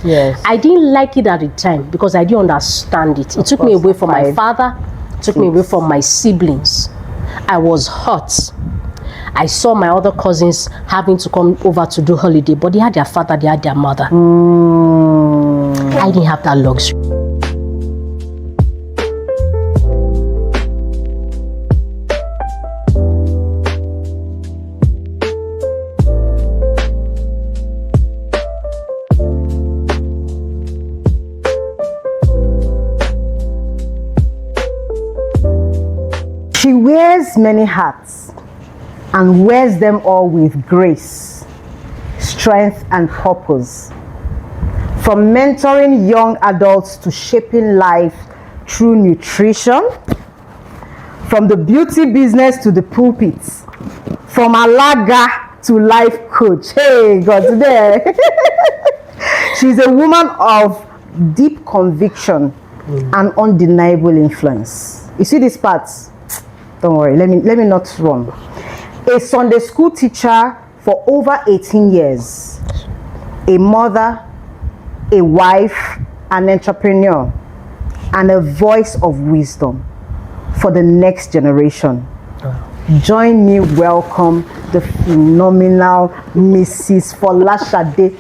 Yes. I didn't like it at the time because I didn't understand it. It took me away from my father, took me away from my siblings. I was hurt. I saw my other cousins having to come over to do holiday, but they had their father, they had their mother. I didn't have that luxury. She wears many hats and wears them all with grace, strength, and purpose. From mentoring young adults to shaping life through nutrition, from the beauty business to the pulpit, from alaga to life coach. Hey, God, there. She's a woman of deep conviction and undeniable influence. You see these parts? Don't worry, let me not run. A Sunday school teacher for over 18 years, a mother, a wife, an entrepreneur, and a voice of wisdom for the next generation. Join me, welcome the phenomenal Mrs. Folashade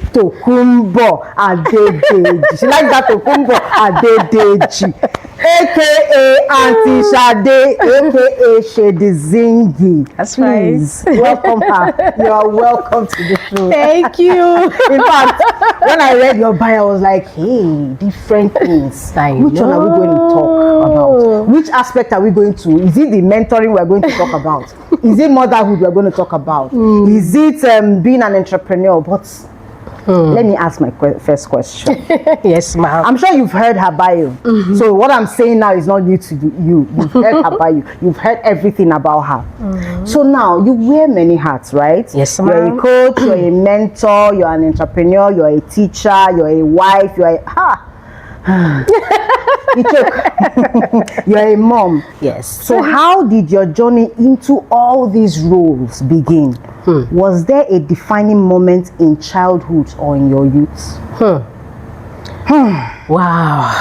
Adedeji. She likes that Tokumbo Adedeji, aka Auntie Shade, aka Shady Zingi. That's please, right. Welcome her. You are welcome to the show. Thank you. In fact, when I read your bio, I was like, hey, different things. Which one are we going to talk about? Which aspect are we going to? Is it the mentoring we're going to talk about? Is it motherhood we're going to talk about? Is it being an entrepreneur? But let me ask my first question. Yes, ma'am. I'm sure you've heard her bio. So what I'm saying now is not new to you. You've heard her bio. You've heard everything about her. So now you wear many hats, right? Yes, ma'am. You're a coach, you're a mentor, you're an entrepreneur, you're a teacher, you're a wife, you're a you're a mom. Yes. So how did your journey into all these roles begin? Was there a defining moment in childhood or in your youth? Wow.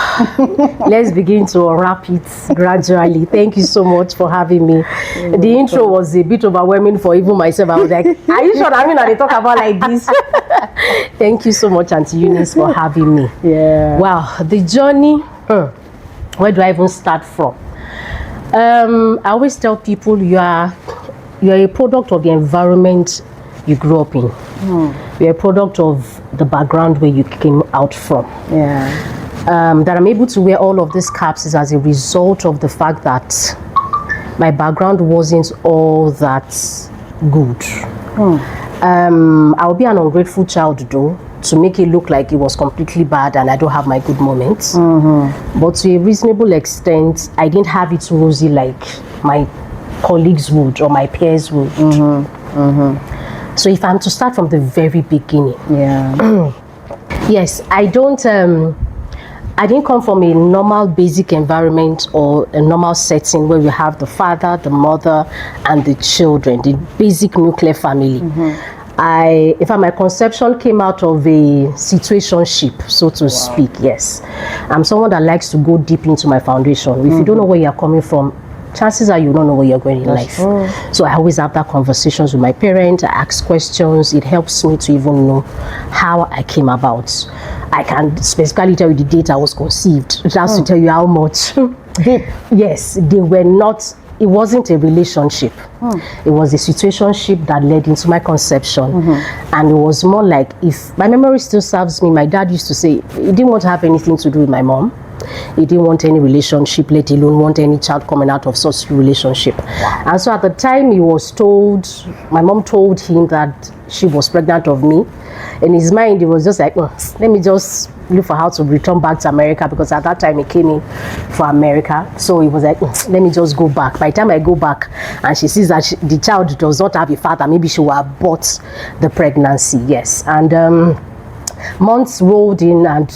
Let's begin to unwrap it gradually. Thank you so much for having me. The intro was a bit overwhelming for even myself. I was like, are you sure that they talk about like this? Thank you so much, Auntie Eunice, for having me. Yeah. Wow, the journey, where do I even start from? I always tell people you're a product of the environment you grew up in. You're a product of the background where you came out from. Yeah. That I'm able to wear all of these caps is as a result of the fact that my background wasn't all that good. I'll be an ungrateful child though, to make it look like it was completely bad and I don't have my good moments. But to a reasonable extent, I didn't have it rosy like my colleagues would or my peers would. So if I'm to start from the very beginning, yes, I didn't come from a normal basic environment or a normal setting where we have the father, the mother, and the children, the basic nuclear family. In fact, my conception came out of a situationship, so to speak. Yes, I'm someone that likes to go deep into my foundation. If you don't know where you're coming from, chances are you don't know where you're going in life. So I always have that conversations with my parents. I ask questions. It helps me to even know how I came about. I can specifically tell you the date I was conceived. Just to tell you how much. Yes, they were not. It wasn't a relationship. It was a situationship that led into my conception. And it was more like, if my memory still serves me, my dad used to say he didn't want to have anything to do with my mom. He didn't want any relationship, let alone want any child coming out of such relationship. And so at the time he was told, my mom told him that she was pregnant of me. In his mind, it was just like, let me just look for how to return back to America, because at that time he came in for America. So he was like, let me just go back. By the time I go back and she sees that the child does not have a father, maybe she will abort the pregnancy. Yes. And months rolled in, and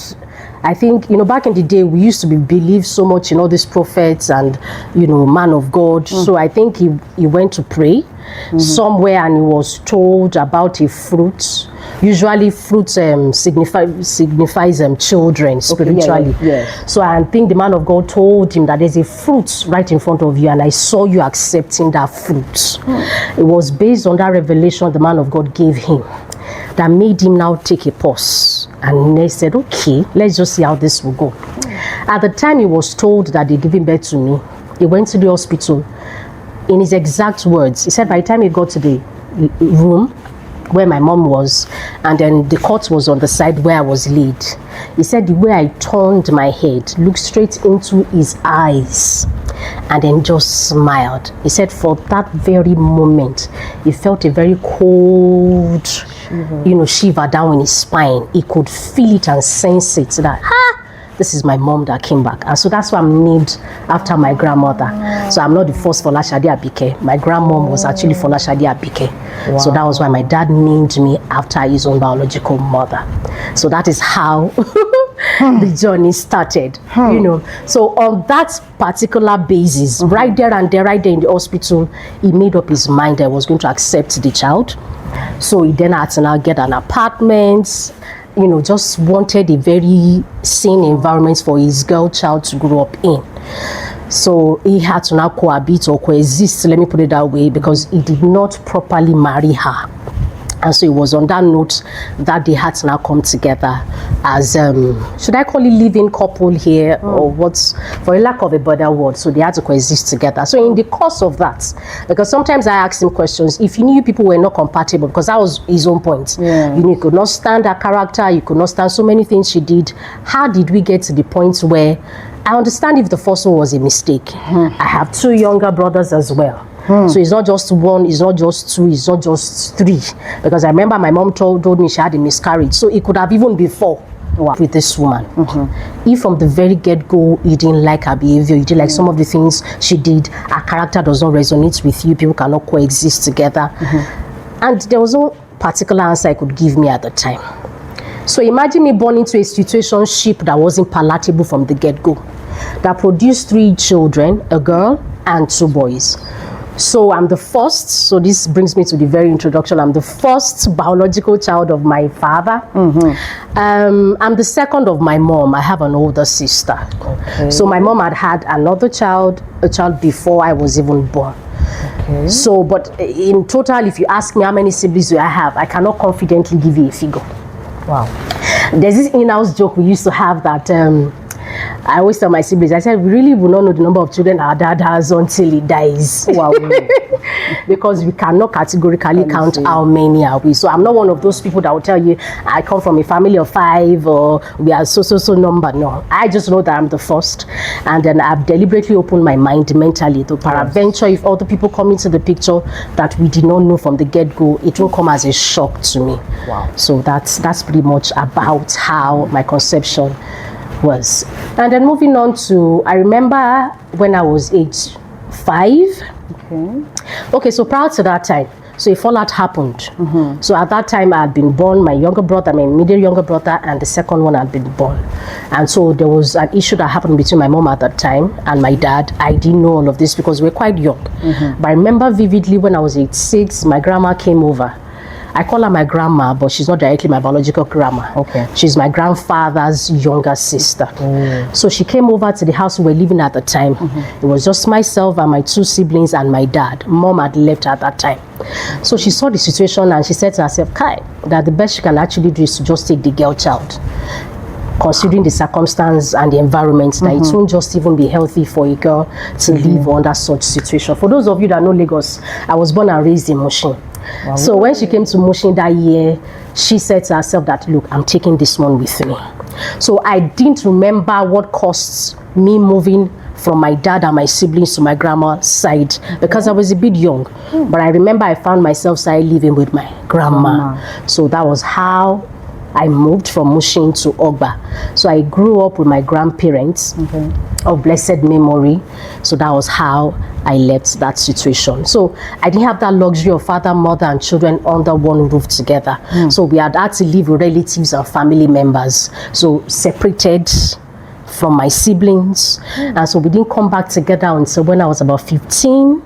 I think, back in the day, we used to believe so much in all these prophets and, man of God. So I think he went to pray. somewhere, and he was told about a fruit. Usually fruit signifies children spiritually. Okay, yeah. So I think the man of God told him that there's a fruit right in front of you, and I saw you accepting that fruit. It was based on that revelation the man of God gave him that made him now take a pause, and they said, okay, let's just see how this will go. At the time he was told that they're giving birth to me, he went to the hospital. In his exact words, he said by the time he got to the room where my mom was, and then the cot was on the side where I was laid, he said the way I turned my head, looked straight into his eyes, and then just smiled. He said for that very moment, he felt a very cold, shiver down in his spine. He could feel it and sense it, that, this is my mom that came back. And so that's why I'm named after my grandmother. So I'm not the first Folashade Abike. My grandmom was actually Folashade Abike. Wow. So that was why my dad named me after his own biological mother. So that is how the journey started, So on that particular basis, right there in the hospital, he made up his mind that he was going to accept the child. So he then had to now get an apartment, just wanted a very sane environment for his girl child to grow up in. So he had to now cohabit or coexist, let me put it that way, because he did not properly marry her. And so it was on that note that they had to now come together as, should I call it living couple here, or what's, for a lack of a better word. So they had to coexist together. So in the course of that, because sometimes I asked him questions, if he knew people were not compatible, because that was his own point. Yeah. You could not stand her character, you could not stand so many things she did. How did we get to the point where, I understand if the first one was a mistake. I have 2 younger brothers as well. So it's not just 1, it's not just 2, it's not just 3. Because I remember my mom told me she had a miscarriage. So it could have even been 4 with this woman. If from the very get-go you didn't like her behavior, you didn't like some of the things she did, her character does not resonate with you, people cannot coexist together. And there was no particular answer I could give me at the time. So imagine me born into a situationship that wasn't palatable from the get-go, that produced 3 children, a girl and 2 boys. So I'm the first, so this brings me to the very introduction, I'm the first biological child of my father. I'm the second of my mom. I have an older sister. So my mom had another child, a child before I was even born. So, but in total, if you ask me how many siblings do I have, I cannot confidently give you a figure. Wow. There's this in-house joke we used to have that I always tell my siblings, I said, we really will not know the number of children our dad has until he dies. Wow. Because we cannot categorically count how many are we. So I'm not one of those people that will tell you, I come from a family of 5 or we are so number. No, I just know that I'm the first. And then I've deliberately opened my mind mentally to peradventure if other people come into the picture that we did not know from the get-go, it will come as a shock to me. Wow. So that's pretty much about how my conception was. And then moving on to, I remember when I was age 5. Okay, so prior to that time, so a fallout happened. So at that time I had been born, my younger brother, my middle younger brother, and the second one had been born. And so there was an issue that happened between my mom at that time and my dad. I didn't know all of this because we were quite young. But I remember vividly when I was age 6, my grandma came over. I call her my grandma, but she's not directly my biological grandma. She's my grandfather's younger sister. So she came over to the house we were living at the time. It was just myself and my 2 siblings and my dad. Mom had left at that time. So she saw the situation and she said to herself, Kai, that the best she can actually do is to just take the girl child. Considering the circumstance and the environment, that it won't just even be healthy for a girl to live under such situation. For those of you that know Lagos, I was born and raised in Mushin. Wow. So when she came to Mushin that year, she said to herself that, look, I'm taking this one with me. So I didn't remember what cost me moving from my dad and my siblings to my grandma's side because I was a bit young. But I remember I found myself started living with my grandma. So that was how I moved from Mushin to Ogba. So I grew up with my grandparents of blessed memory. So that was how I left that situation. So I didn't have that luxury of father, mother, and children under one roof together. So we had to live with relatives and family members. So separated from my siblings. And so we didn't come back together until when I was about 15.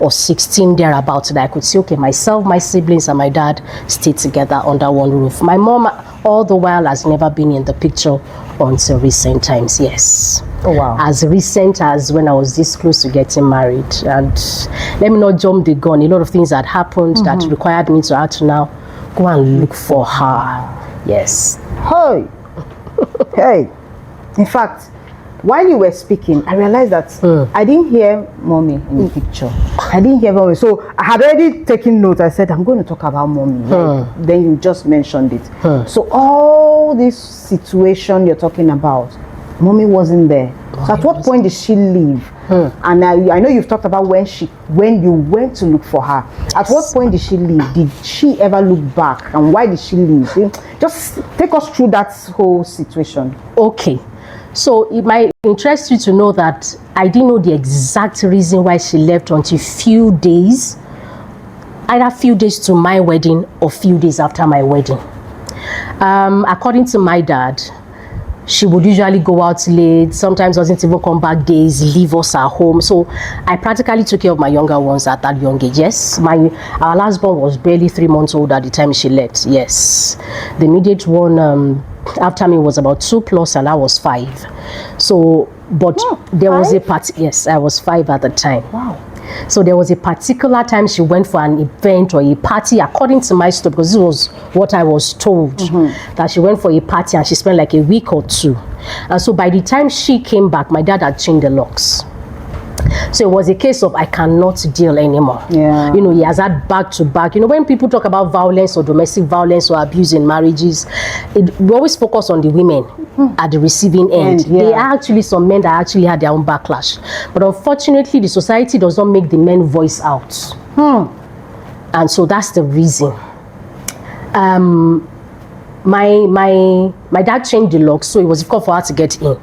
or 16 thereabouts, that I could say, okay, myself, my siblings, and my dad stay together under one roof. My mom, all the while, has never been in the picture until recent times. Yes. Oh wow. As recent as when I was this close to getting married. And let me not jump the gun. A lot of things had happened that required me to have to now go and look for her. Yes. Hey. Hey. In fact, while you were speaking, I realized that I didn't hear mommy in the picture. I didn't hear mommy. So I had already taken note. I said, I'm going to talk about mommy. Like, then you just mentioned it. So all this situation you're talking about, mommy wasn't there. So at what point did she leave? And I know you've talked about when you went to look for her. At what point did she leave? Did she ever look back? And why did she leave? Just take us through that whole situation. Okay. So it might interest you to know that I didn't know the exact reason why she left until few days, either few days to my wedding or few days after my wedding. According to my dad, she would usually go out late, sometimes doesn't even come back days, leave us at home. So I practically took care of my younger ones at that young age. Yes, our last born was barely 3 months old at the time she left. Yes, the immediate one after me was about 2+ and I was 5. So, but there was a party. Yes, I was 5 at the time. Wow. So there was a particular time she went for an event or a party, according to my story, because this was what I was told, that she went for a party and she spent like a week or 2. And so by the time she came back, my dad had changed the locks. So it was a case of I cannot deal anymore. Yeah. You know, he has had back to back. You know, when people talk about violence or domestic violence or abuse in marriages, we always focus on the women at the receiving end. Yeah. There are actually some men that actually had their own backlash. But unfortunately, the society does not make the men voice out. And so that's the reason. My dad changed the locks, so it was difficult for her to get in.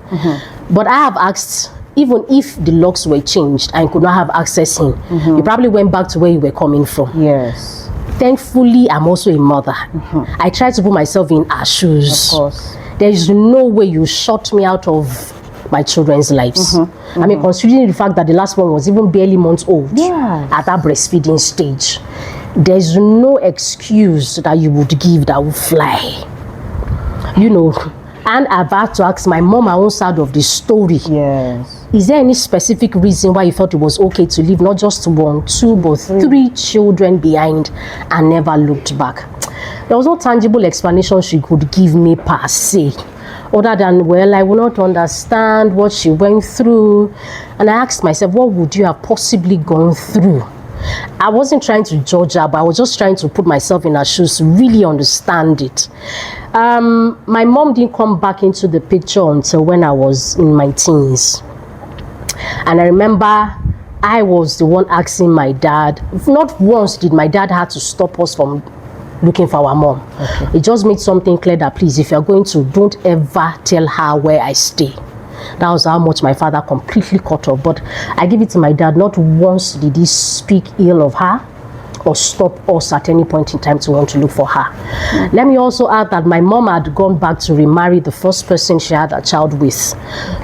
But I have asked, even if the locks were changed and could not have access in, you probably went back to where you were coming from. Yes. Thankfully, I'm also a mother. I try to put myself in her shoes. Of course. There is no way you shut me out of my children's lives. I mean, considering the fact that the last one was even barely months old at that breastfeeding stage, there's no excuse that you would give that would fly. You know, and I've had to ask my mom her own side of the story. Yes. Is there any specific reason why you felt it was okay to leave not just 1, 2, but 3 children behind and never looked back? There was no tangible explanation she could give me per se, other than, well, I will not understand what she went through. And I asked myself, what would you have possibly gone through? I wasn't trying to judge her, but I was just trying to put myself in her shoes to really understand it. My mom didn't come back into the picture until when I was in my teens. And I remember I was the one asking my dad. Not once did my dad have to stop us from looking for our mom. It just made something clear that, please, if you're going to, don't ever tell her where I stay. That was how much my father completely cut off. But I give it to my dad, not once did he speak ill of her or stop us at any point in time to want to look for her. Let me also add that my mom had gone back to remarry the first person she had a child with.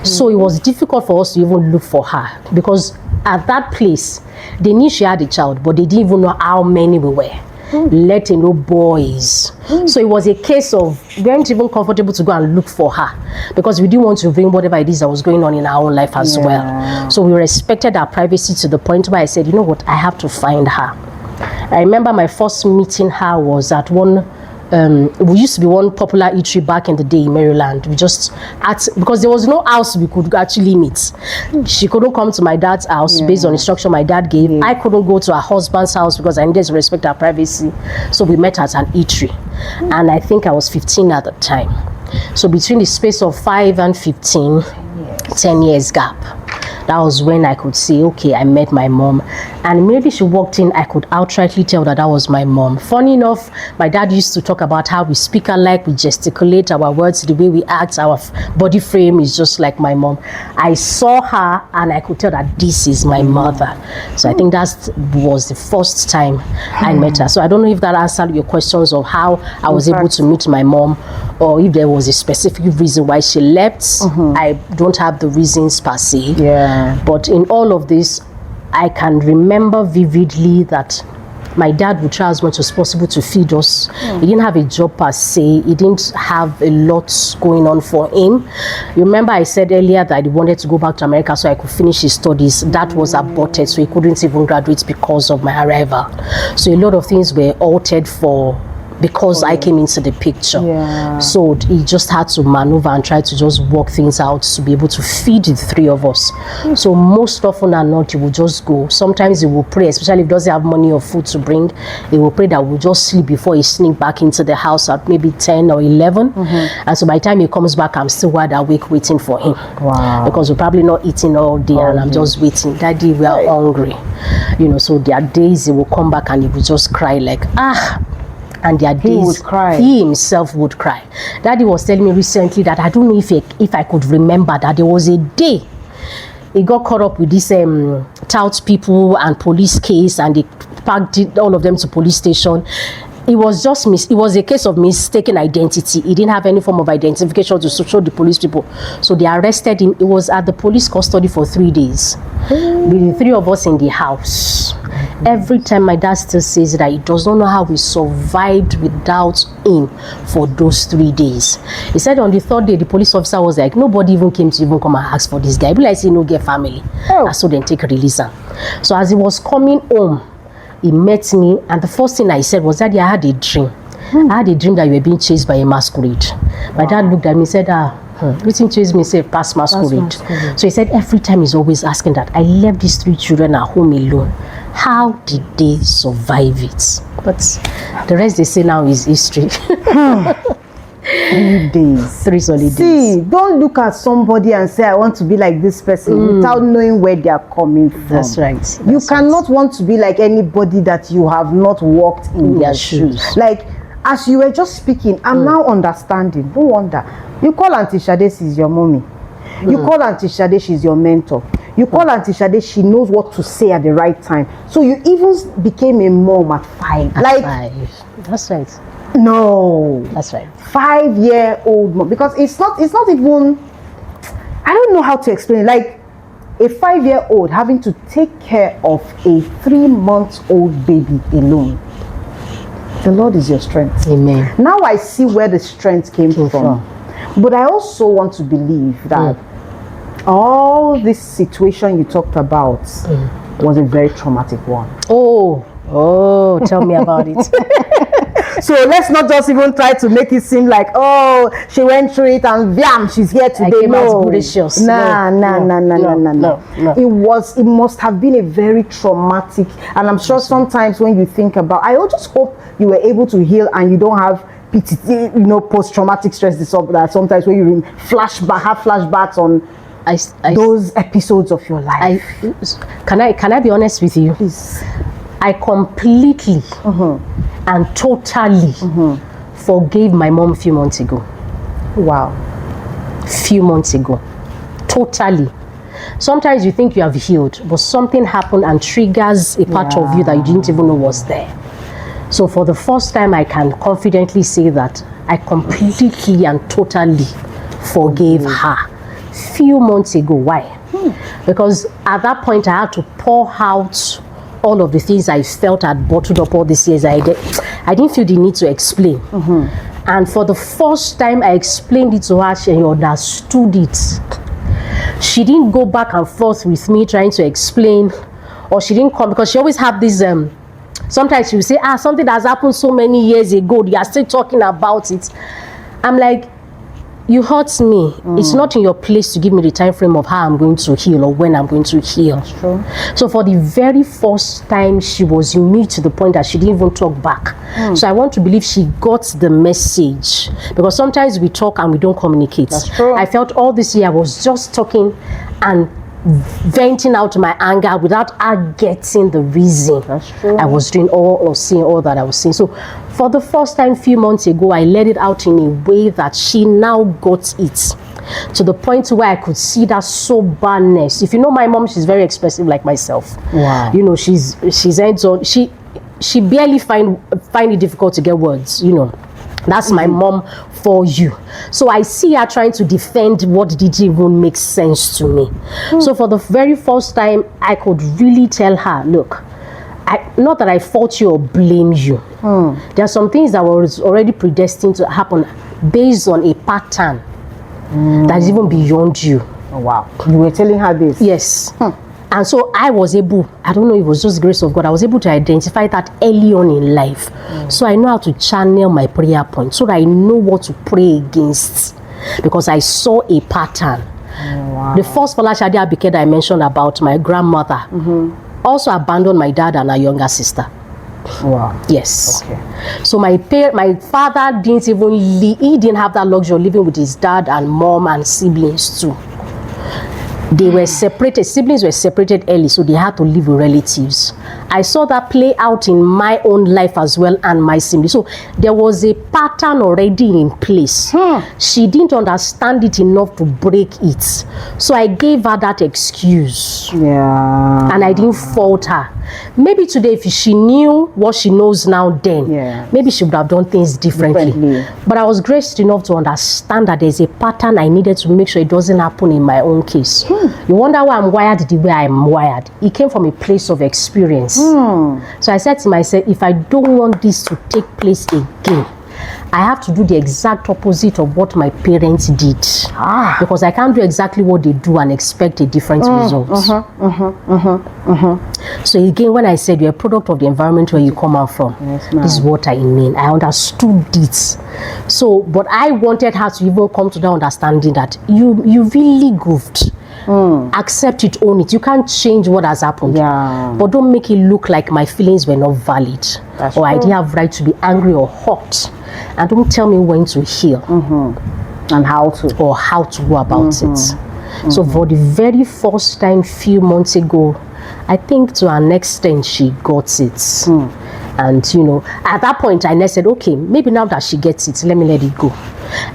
So it was difficult for us to even look for her, because at that place, they knew she had a child, but they didn't even know how many we were. Let alone boys. So it was a case of we weren't even comfortable to go and look for her, because we didn't want to bring whatever it is that was going on in our own life as well. So we respected our privacy to the point where I said, you know what, I have to find her. I remember my first meeting her was at one we used to be one popular eatery back in the day in Maryland. We just because there was no house we could actually meet. She couldn't come to my dad's house based on instruction my dad gave. I couldn't go to her husband's house because I needed to respect her privacy. So we met at an eatery, and I think I was 15 at the time. So between the space of 5 and 15, 10 years gap. That was when I could say, okay, I met my mom. And immediately she walked in, I could outrightly tell that that was my mom. Funny enough, my dad used to talk about how we speak alike, we gesticulate, our words, the way we act, our body frame is just like my mom. I saw her and I could tell that this is my mother. So I think that was the first time I met her. So I don't know if that answered your questions of how I was able to meet my mom, or if there was a specific reason why she left. I don't have the reasons per se. But in all of this, I can remember vividly that my dad would try as much as possible to feed us. He didn't have a job per se. He didn't have a lot going on for him. You remember I said earlier that he wanted to go back to America so I could finish his studies. That was aborted, so he couldn't even graduate because of my arrival. So a lot of things were altered because I came into the picture. So he just had to maneuver and try to just work things out to be able to feed the three of us. So most often than not, he will just go. Sometimes he will pray, especially if he doesn't have money or food to bring. He will pray that we'll just sleep before he sneak back into the house at maybe 10 or 11. And so by the time he comes back, I'm still wide awake waiting for him. Because we're probably not eating all day and I'm just waiting. Daddy, we are hungry. You know, so there are days he will come back and he will just cry like, and there are days he himself would cry. Daddy was telling me recently that I don't know if I could remember that there was a day he got caught up with these tout people and police case, and they packed all of them to police station. It was just it was a case of mistaken identity. He didn't have any form of identification to show the police people. So they arrested him. It was at the police custody for 3 days. The three of us in the house. Every time my dad still says that he does not know how we survived without him for those 3 days. He said on the 3rd day, the police officer was like, nobody even came to even come and ask for this guy. But like, say, no get family. And so then take a release. So as he was coming home, he met me, and the first thing I said was, Daddy, I had a dream. I had a dream that you were being chased by a masquerade. My dad looked at me and said, waiting chased me, said, past masquerade. So he said, every time he's always asking that. I left these 3 children at home alone. How did they survive it? But the rest they say now is history. 3 days. 3 solid days. See, don't look at somebody and say, I want to be like this person without knowing where they are coming from. That's right. You cannot want to be like anybody that you have not walked in their shoes. Like, as you were just speaking, I'm now understanding. No wonder. You call Auntie Shade, she's your mommy. You call Auntie Shade, she's your mentor. You call Auntie Shade, she knows what to say at the right time. So you even became a mom at 5. At 5. That's right. No. That's right. 5-year-old mom. Because it's not even, I don't know how to explain it. Like, a 5-year-old having to take care of a 3-month-old baby alone. The Lord is your strength. Amen. Now I see where the strength came from. But I also want to believe that all this situation you talked about was a very traumatic one. Oh, tell me about it. So let's not just even try to make it seem like, oh, she went through it and bam, she's here today. No. It must have been a very traumatic, and I'm sure sometimes when you think about, I just hope you were able to heal and you don't have PTSD, post-traumatic stress disorder. Sometimes when you have flashbacks on those episodes of your life. Can I be honest with you? Please. I completely and totally forgave my mom a few months ago. Wow. Few months ago. Totally. Sometimes you think you have healed, but something happened and triggers a part of you that you didn't even know was there. So for the first time, I can confidently say that I completely and totally forgave her few months ago. Why? Because at that point, I had to pour out all of the things I felt I'd bottled up all these years. I didn't feel the need to explain. And for the first time, I explained it to her, she understood it. She didn't go back and forth with me trying to explain, or she didn't come, because she always had this, sometimes she would say, something that has happened so many years ago, you are still talking about it. I'm like, you hurt me. It's not in your place to give me the time frame of how I'm going to heal or when I'm going to heal. That's true. So for the very first time, she was in me to the point that she didn't even talk back. So I want to believe she got the message, because sometimes we talk and we don't communicate. That's true. I felt all this year I was just talking and venting out my anger without her getting the reason. That's true. I was doing all or saying all that I was saying. So for the first time few months ago, I let it out in a way that she now got it, to the point where I could see that soberness. If you know my mom, she's very expressive like myself. Wow. She's she barely find it difficult to get words, That's my mom for you. So I see her trying to defend what didn't even make sense to me. So for the very first time, I could really tell her, look, not that I fault you or blame you. There are some things that were already predestined to happen based on a pattern that is even beyond you. Oh, wow. You were telling her this? Yes. And so I was able, I don't know, it was just the grace of God, I was able to identify that early on in life. So I know how to channel my prayer point, so that I know what to pray against, because I saw a pattern. Wow. The first Folashade Adedeji I mentioned about my grandmother also abandoned my dad and her younger sister. Wow. Yes. Okay. So my father didn't even he didn't have that luxury of living with his dad and mom and siblings too. They were separated, siblings were separated early, so they had to live with relatives. I saw that play out in my own life as well and my siblings. So there was a pattern already in place. She didn't understand it enough to break it. So I gave her that excuse. Yeah. And I didn't fault her. Maybe today, if she knew what she knows now then, maybe she would have done things differently. But I was graced enough to understand that there's a pattern I needed to make sure it doesn't happen in my own case. You wonder why I'm wired the way I'm wired. It came from a place of experience. So I said to myself, if I don't want this to take place again, I have to do the exact opposite of what my parents did. Because I can't do exactly what they do and expect a different result. So again, when I said you're a product of the environment where you come out from, this is what I mean. I understood it. So, but I wanted her to even come to the understanding that you really goofed. Accept it, own it. You can't change what has happened. But don't make it look like my feelings were not valid. Or I didn't have right to be angry or hot. And don't tell me when to heal. And how to. Or how to go about it. So for the very first time, few months ago, I think to an extent she got it. And you know, at that point I said, okay, maybe now that she gets it, let me let it go.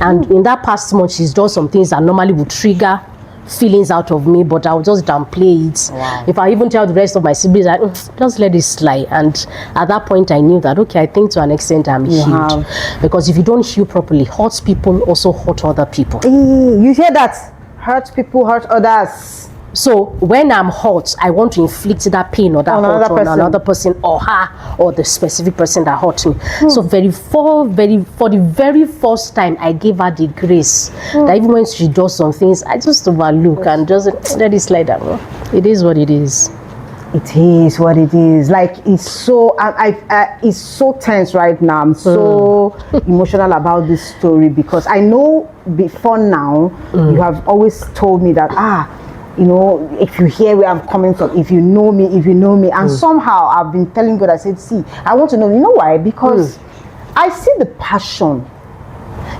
And in that past month, she's done some things that normally would trigger feelings out of me, but I'll just downplay it. If I even tell the rest of my siblings, I just let it slide. And at that point I knew that, okay, I think to an extent I'm healed. Because if you don't heal properly, hurt people also hurt other people. You hear that? Hurt people hurt others. So when I'm hurt, I want to inflict that pain or that hurt on another person or her or the specific person that hurt me. So for the very first time, I gave her the grace that even when she does some things, I just overlook and just let it slide down. It is what it is. It is what it is. Like, it's so it's so tense right now. I'm so emotional about this story because I know before now you have always told me that you know, if you hear where I'm coming from, if you know me, and somehow I've been telling God, I said, see, I want to know. You know why? Because I see the passion.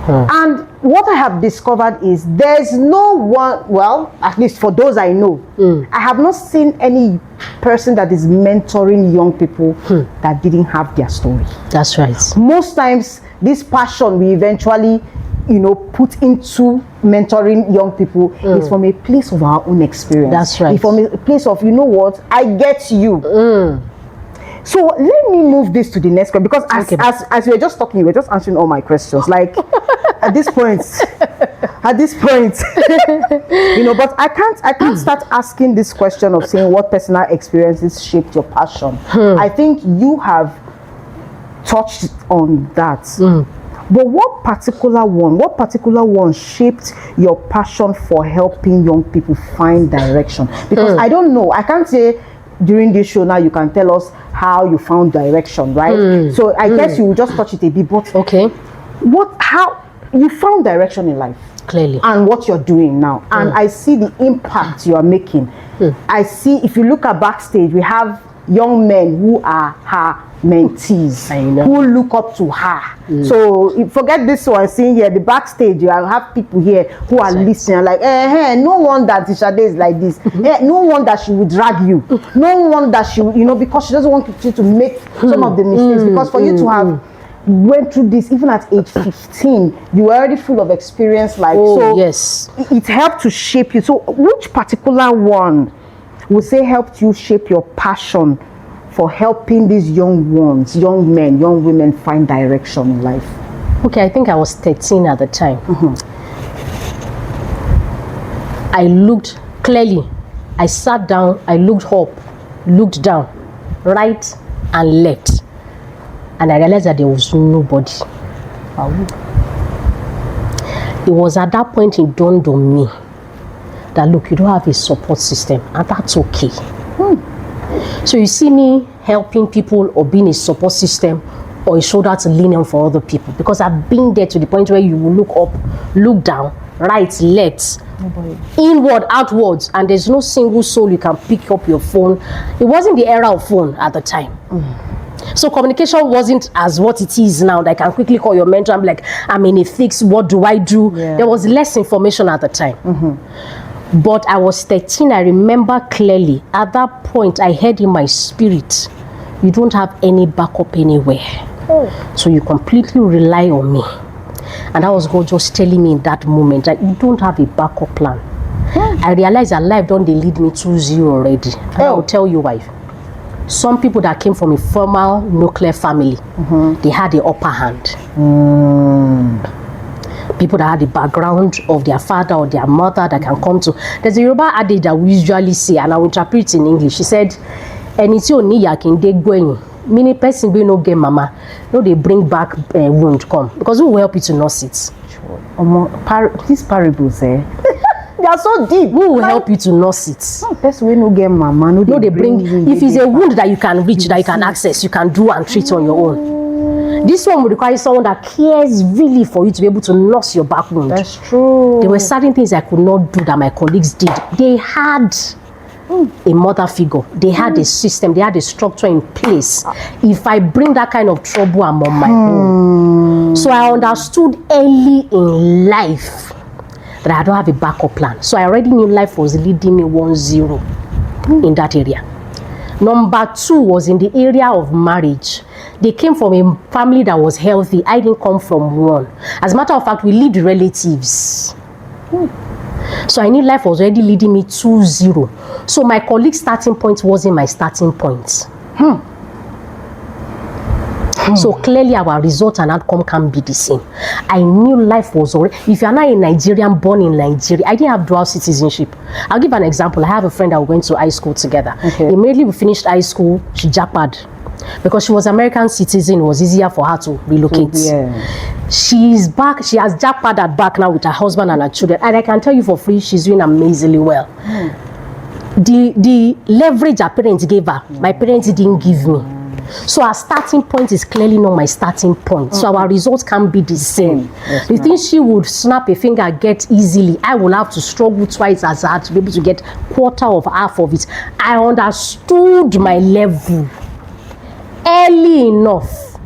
And what I have discovered is there's no one, well, at least for those I know, I have not seen any person that is mentoring young people that didn't have their story. That's right. Most times, this passion we eventually, you know, put into mentoring young people is from a place of our own experience. That's right. It's from a place of, you know what, I get you. So let me move this to the next question, because as we were just talking, you were just answering all my questions. Like at this point, you know, but I can't start asking this question of saying what personal experiences shaped your passion. I think you have touched on that. But what particular one shaped your passion for helping young people find direction? Because I don't know, I can't say during this show now you can tell us how you found direction, right? So I guess you will just touch it a bit, but how you found direction in life, clearly, and what you're doing now, and I see the impact you are making. I see, if you look at backstage, we have young men who are her mentees, who look up to her. So forget this one seeing here, the backstage, you have people here who are listening, like, no wonder Folashade is like this. No wonder she would drag you. No wonder she would, you know, because she doesn't want you to make some of the mistakes. Because for you to have went through this, even at age 15, you were already full of experience. Like, it helped to shape you. So which particular one would say helped you shape your passion for helping these young ones, young men, young women find direction in life? Okay, I think I was 13 at the time. I looked clearly. I sat down, I looked up, looked down, right and left. And I realized that there was nobody. It was at that point it dawned on me that, look, you don't have a support system, and that's okay. So you see me helping people or being a support system or a shoulder to lean on for other people, because I've been there to the point where you will look up, look down, right, left, inward, outwards, and there's no single soul you can pick up your phone. It wasn't the era of phone at the time. So communication wasn't as what it is now. That I can quickly call your mentor and be like, I'm in a fix, what do I do? Yeah. There was less information at the time. But I was 13, I remember clearly. At that point, I heard in my spirit, you don't have any backup anywhere. So you completely rely on me. And that was God just telling me in that moment that you don't have a backup plan. I realized that life don't they lead me to zero already. And I will tell you why. Some people that came from a formal nuclear family, they had the upper hand. People that had the background of their father or their mother that can come to. There's a Yoruba adage that we usually say, and I will interpret it in English. She said, "Anything you need, can dey going." Meaning, person will no get mama, no they bring back wound come, because who will help you to nurse it? These parables, they are so deep. Who will help you to nurse it? Person will no get mama, no they bring. If it's a wound that you can reach, that you can access, you can do and treat on your own. This one will require someone that cares really for you to be able to nurse your back wound. That's true. There were certain things I could not do that my colleagues did. They had a mother figure. They had a system. They had a structure in place. If I bring that kind of trouble, I'm on my own. So I understood early in life that I don't have a backup plan. So I already knew life was leading me 1-0 in that area. Number 2 was in the area of marriage. They came from a family that was healthy. I didn't come from one. As a matter of fact, we lived relatives. So I knew life was already leading me 2-0. So my colleague's starting point wasn't my starting point. So clearly our result and outcome can be the same. I knew life was already, if you're not a Nigerian born in Nigeria, I didn't have dual citizenship. I'll give an example. I have a friend that we went to high school together. Immediately we finished high school, she jackpad. Because she was American citizen, it was easier for her to relocate. She's back, she has jackpotted back now with her husband and her children. And I can tell you for free, she's doing amazingly well. The leverage her parents gave her, my parents didn't give me. So our starting point is clearly not my starting point. So our results can be the same. The thing she would snap a finger, get easily, I will have to struggle twice as hard to be able to get quarter of half of it. I understood my level early enough.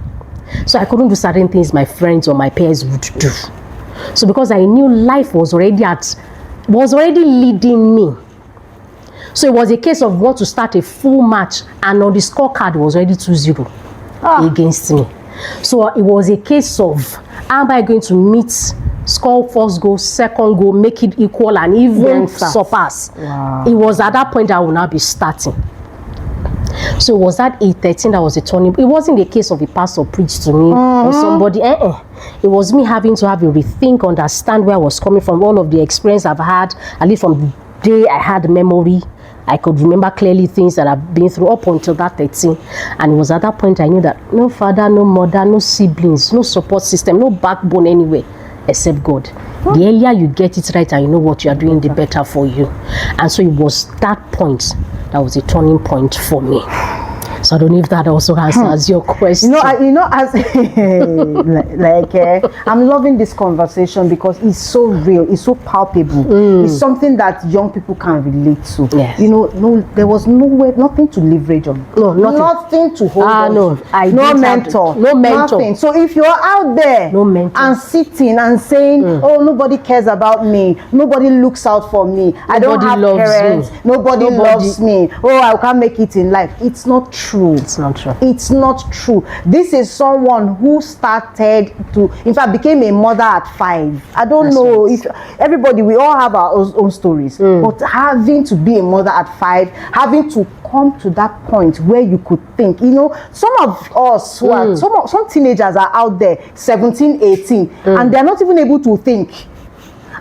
So I couldn't do certain things my friends or my peers would do. So because I knew life was already leading me. So it was a case of what to start a full match, and on the scorecard was already 2-0 against me. So it was a case of, am I going to meet, score first goal, second goal, make it equal and even surpass? It was at that point I would now be starting. So it was that 8-13 that was a turning. It wasn't a case of a pastor preached to me or somebody. It was me having to have a rethink, understand where I was coming from, all of the experience I've had, at least from the day I had memory. I could remember clearly things that I've been through up until that 13. And it was at that point I knew that no father, no mother, no siblings, no support system, no backbone anyway, except God. The earlier you get it right and you know what you are doing, the better for you. And so it was that point that was a turning point for me. So I don't know if that also answers your question. As I'm loving this conversation because it's so real, it's so palpable. It's something that young people can relate to. Yes. There was nothing to leverage on. No, nothing to hold on. No mentor. No mentor. Nothing. So if you're out there and sitting and saying, oh, nobody cares about me, nobody looks out for me, I don't have parents, nobody loves me, oh, I can't make it in life. It's not true. It's not true. It's not true. This is someone who started to, in fact, became a mother at 5. I don't know if everybody, we all have our own stories, but having to be a mother at 5, having to come to that point where you could think, you know, some of us who are, some teenagers are out there, 17, 18, and they're not even able to think.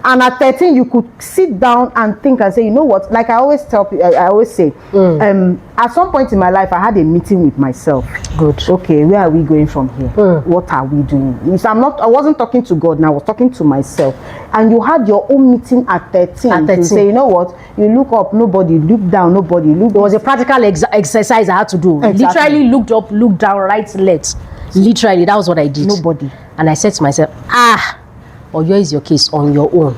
And at 13, you could sit down and think and say, you know what? Like I always tell people, I always say, at some point in my life, I had a meeting with myself. Good. Okay, where are we going from here? What are we doing? I wasn't talking to God, now I was talking to myself. And you had your own meeting at 13. To say, you know what? You look up, nobody. Look down, nobody. There was a practical exercise I had to do. Exactly. Literally looked up, looked down, right, left. Literally, that was what I did. Nobody. And I said to myself, Oyo is your case on your own.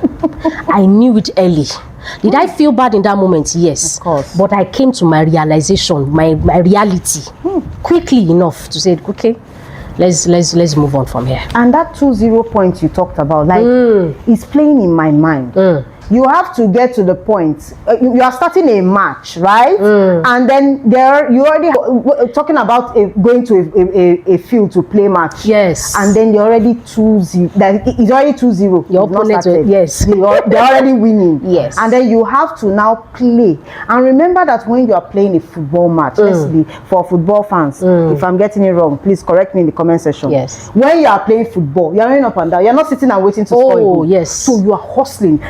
I knew it early. Did I feel bad in that moment? Yes. Of course. But I came to my realization, my reality, quickly enough to say, okay, let's move on from here. And that 2-0 point you talked about, like, it's playing in my mind. You have to get to the point. You are starting a match, right? And then you already talking about going to a field to play match. Yes. And then they're already 2-0. It's already 2-0. Your opponent, yes. They're already winning. Yes. And then you have to now play. And remember that when you are playing a football match, for football fans, if I'm getting it wrong, please correct me in the comment section. Yes. When you are playing football, you're running up and down. You're not sitting and waiting to score a goal. Yes. So you are hustling.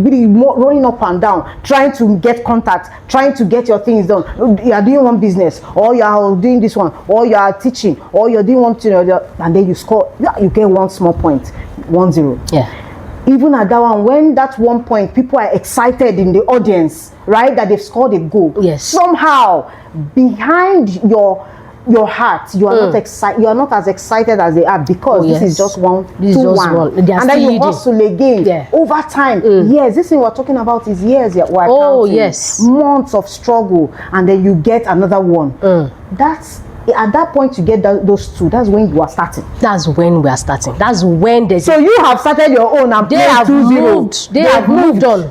Really running up and down, trying to get contact, trying to get your things done. You are doing one business, or you are doing this one, or you are teaching, or you're doing one thing, and then you score. You get one small point, 1-0. Yeah. Even at that one, when that 1 point, people are excited in the audience, right, that they've scored a goal. Yes. Somehow, behind your heart, you are not excited. You are not as excited as they are, because this is just 1-2-1, and then you hustle again over time. Yes, this thing we're talking about is years. We're counting, months of struggle, and then you get another one. That's at that point you get those two. That's when you are starting. That's when we are starting. That's when there's. So you have started your own, and they have 2-0. moved. They have moved on.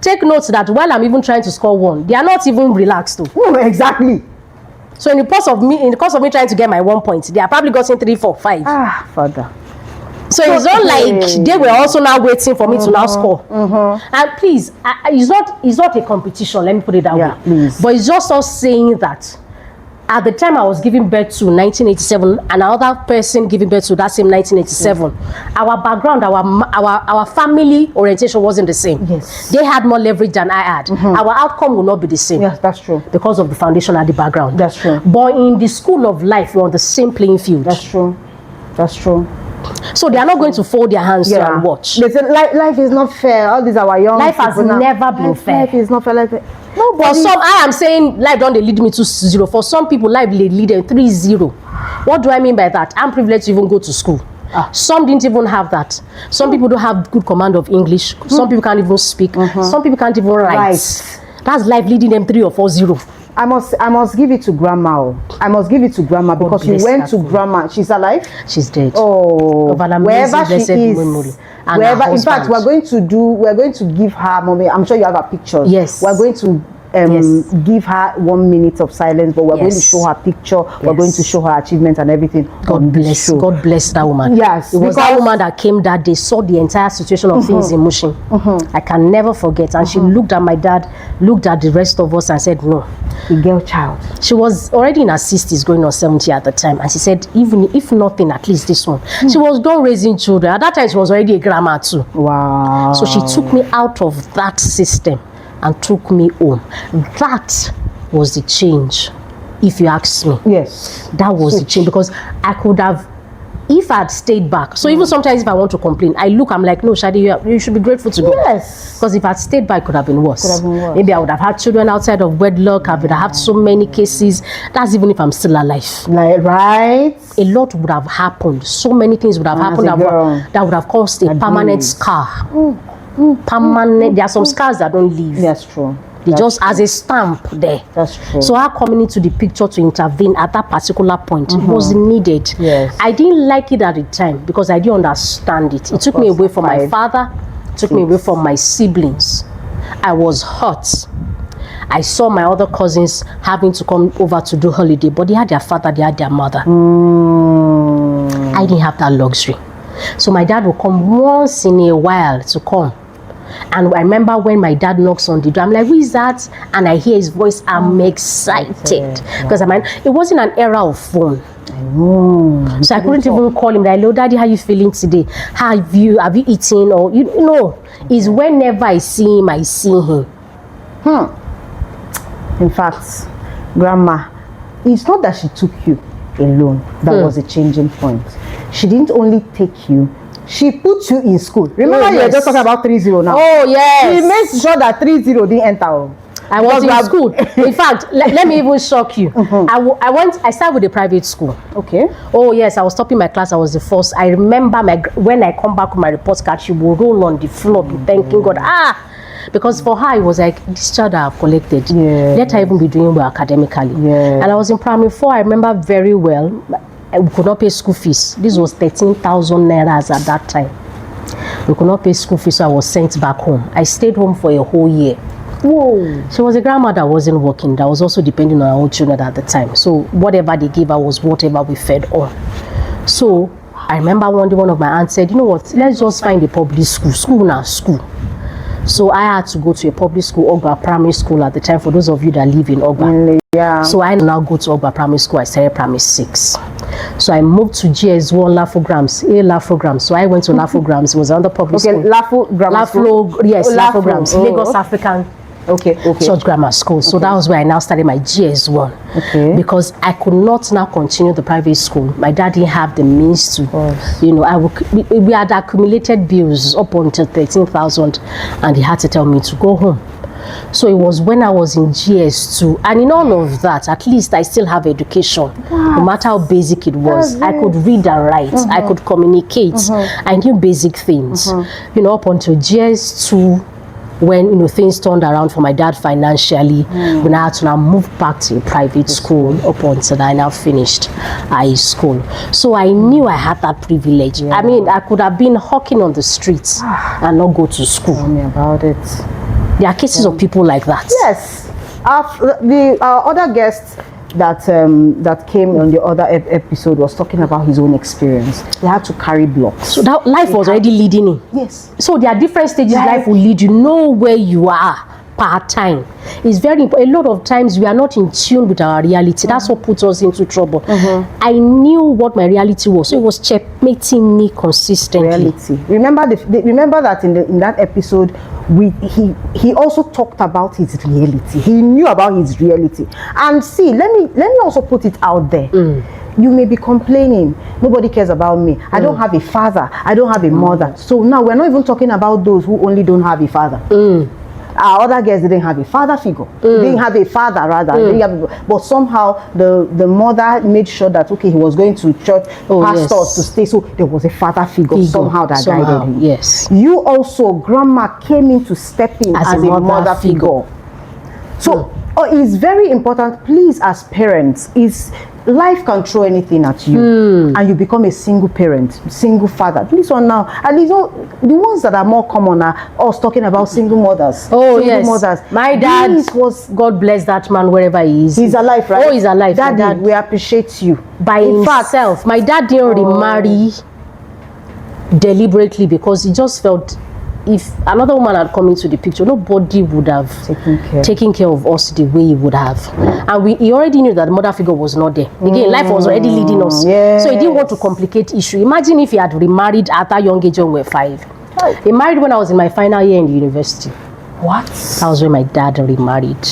Take note that while I'm even trying to score one, they are not even relaxed too. Exactly. So in the course of me trying to get my 1 point, they are probably gotten 3, 4, 5. Father. So it's not like they were also now waiting for me to now score. And please, it's not a competition. Let me put it that way. Please. But it's just us saying that at the time I was giving birth to 1987, and another person giving birth to that same 1987, our background, our family orientation wasn't the same. Yes. They had more leverage than I had. Our outcome will not be the same. Yes, that's true. Because of the foundation and the background. That's true. But in the school of life, we're on the same playing field. That's true. That's true. So they are not going to fold their hands and watch. They say life is not fair. All these our young life has never been fair. Life is not fair. For some, I am saying life don't lead me to 0. For some people, life lead them 3-0. What do I mean by that? I'm privileged to even go to school. Some didn't even have that. Some people don't have good command of English. Some people can't even speak. Some people can't even write. That's life leading them 3 or 4-0. I must give it to grandma. I must give it to grandma, because you went to grandma. She's alive? She's dead. Oh, wherever she is. Wherever, in fact, we're going to give her, mommy. I'm sure you have her pictures. Yes. We're going to give her 1 minute of silence, but we're going to show her picture. We're going to show her achievements and everything. God bless that woman. Yes, it was that woman that came that day, saw the entire situation of things in motion. I can never forget. And she looked at my dad, looked at the rest of us, and said, no. A girl child. She was already in her 60s, going on 70 at the time, and she said, even if nothing, at least this one. She was done raising children. At that time, she was already a grandma too. Wow. So she took me out of that system and took me home. That was the change, if you ask me. Yes. That was the change, because I could have, if I had stayed back. So even sometimes if I want to complain, I'm like, no, Shadi, you should be grateful to God. Yes. Because if I had stayed back, it could have been worse. Maybe I would have had children outside of wedlock. I would have had so many cases. That's even if I'm still alive. Right. A lot would have happened. So many things would have happened that would have caused a permanent scar. Permanent. There are some scars that don't leave. That's true. They just as a stamp there. That's true. So her coming into the picture to intervene at that particular point was needed. Yes. I didn't like it at the time because I didn't understand it. It took me away from my father. It took me away from my siblings. I was hurt. I saw my other cousins having to come over to do holiday, but they had their father, they had their mother. I didn't have that luxury. So my dad would come once in a while to come. And I remember when my dad knocks on the door, I'm like, who is that? And I hear his voice, I'm excited. Because it wasn't an era of phone. So I couldn't even call him like, hello daddy, how you feeling today? Have you eaten? Or you know, is whenever I see him. In fact, grandma, it's not that she took you alone that was a changing point. She didn't only take you, she put you in school. Remember, you're just talking about 3-0 now. Oh yes. She made sure that 3-0 didn't enter. I was in school. In fact, let me even shock you. I started with a private school. Okay. Oh yes, I was topping my class. I was the first. I remember when I come back with my report card, she will roll on the floor, be thanking God. Because for her, it was like, this child I have collected. Let her even be doing well academically. And I was in primary 4. I remember very well. We could not pay school fees. This was 13,000 naira at that time. We could not pay school fees, so I was sent back home. I stayed home for a whole year. Whoa. She was a grandma that wasn't working, that was also depending on our own children at the time. So whatever they gave her was whatever we fed on. So I remember one day one of my aunts said, you know what, let's just find a public school. School. So I had to go to a public school, Ogba Primary School at the time, for those of you that live in Ogba. So I now go to Ogba Primary School. I started primary 6. So I moved to GS1 Lafograms. So I went to Lafograms. It was under public school. Lafograms. Lagos African Church Grammar School. So that was where I now started my GS1. Because I could not now continue the private school. My dad didn't have the means to, you know, we had accumulated bills up until 13,000, and he had to tell me to go home. So it was when I was in GS2, and in all of that, at least I still have education, no matter how basic it was. I could read and write, I could communicate, I knew basic things. You know, up until GS2, when, you know, things turned around for my dad financially, when I had to now move back to a private school up until I now finished high school. So I knew I had that privilege. I mean, I could have been hawking on the streets and not go to school. Tell me about it. There are cases of people like that. Yes. The other guest that came on the other episode was talking about his own experience. He had to carry blocks. So that life was already leading him. Yes. So there are different stages life will lead you. Know where you are per time. It's very important. A lot of times we are not in tune with our reality. That's what puts us into trouble. I knew what my reality was. So it was checkmating me consistently. Reality. Remember that in that episode, he also talked about his reality. He knew about his reality. And see, let me also put it out there. You may be complaining, nobody cares about me. I don't have a father. I don't have a mother. So now we're not even talking about those who only don't have a father. Our other girls didn't have a father figure. They didn't have a father, rather. But somehow the mother made sure that, okay, he was going to church, pastors to stay. So there was a father figure somehow that guided him. Yes. You also, grandma came in to step in as a mother figure. So it's very important, please, as parents, life can throw anything at you, and you become a single parent, single father. This one now, at least the ones that are more common are us talking about single mothers. Mothers. My dad was, God bless that man wherever he is. He's alive, right? Oh, he's alive. Daddy, we appreciate you. By himself. My dad didn't remarry deliberately because he just felt if another woman had come into the picture, nobody would have taken care of us the way he would have. And he already knew that the mother figure was not there. Again, life was already leading us. So he didn't want to complicate issue. Imagine if he had remarried at that young age when we were 5. He married when I was in my final year in the university. What? That was when my dad remarried.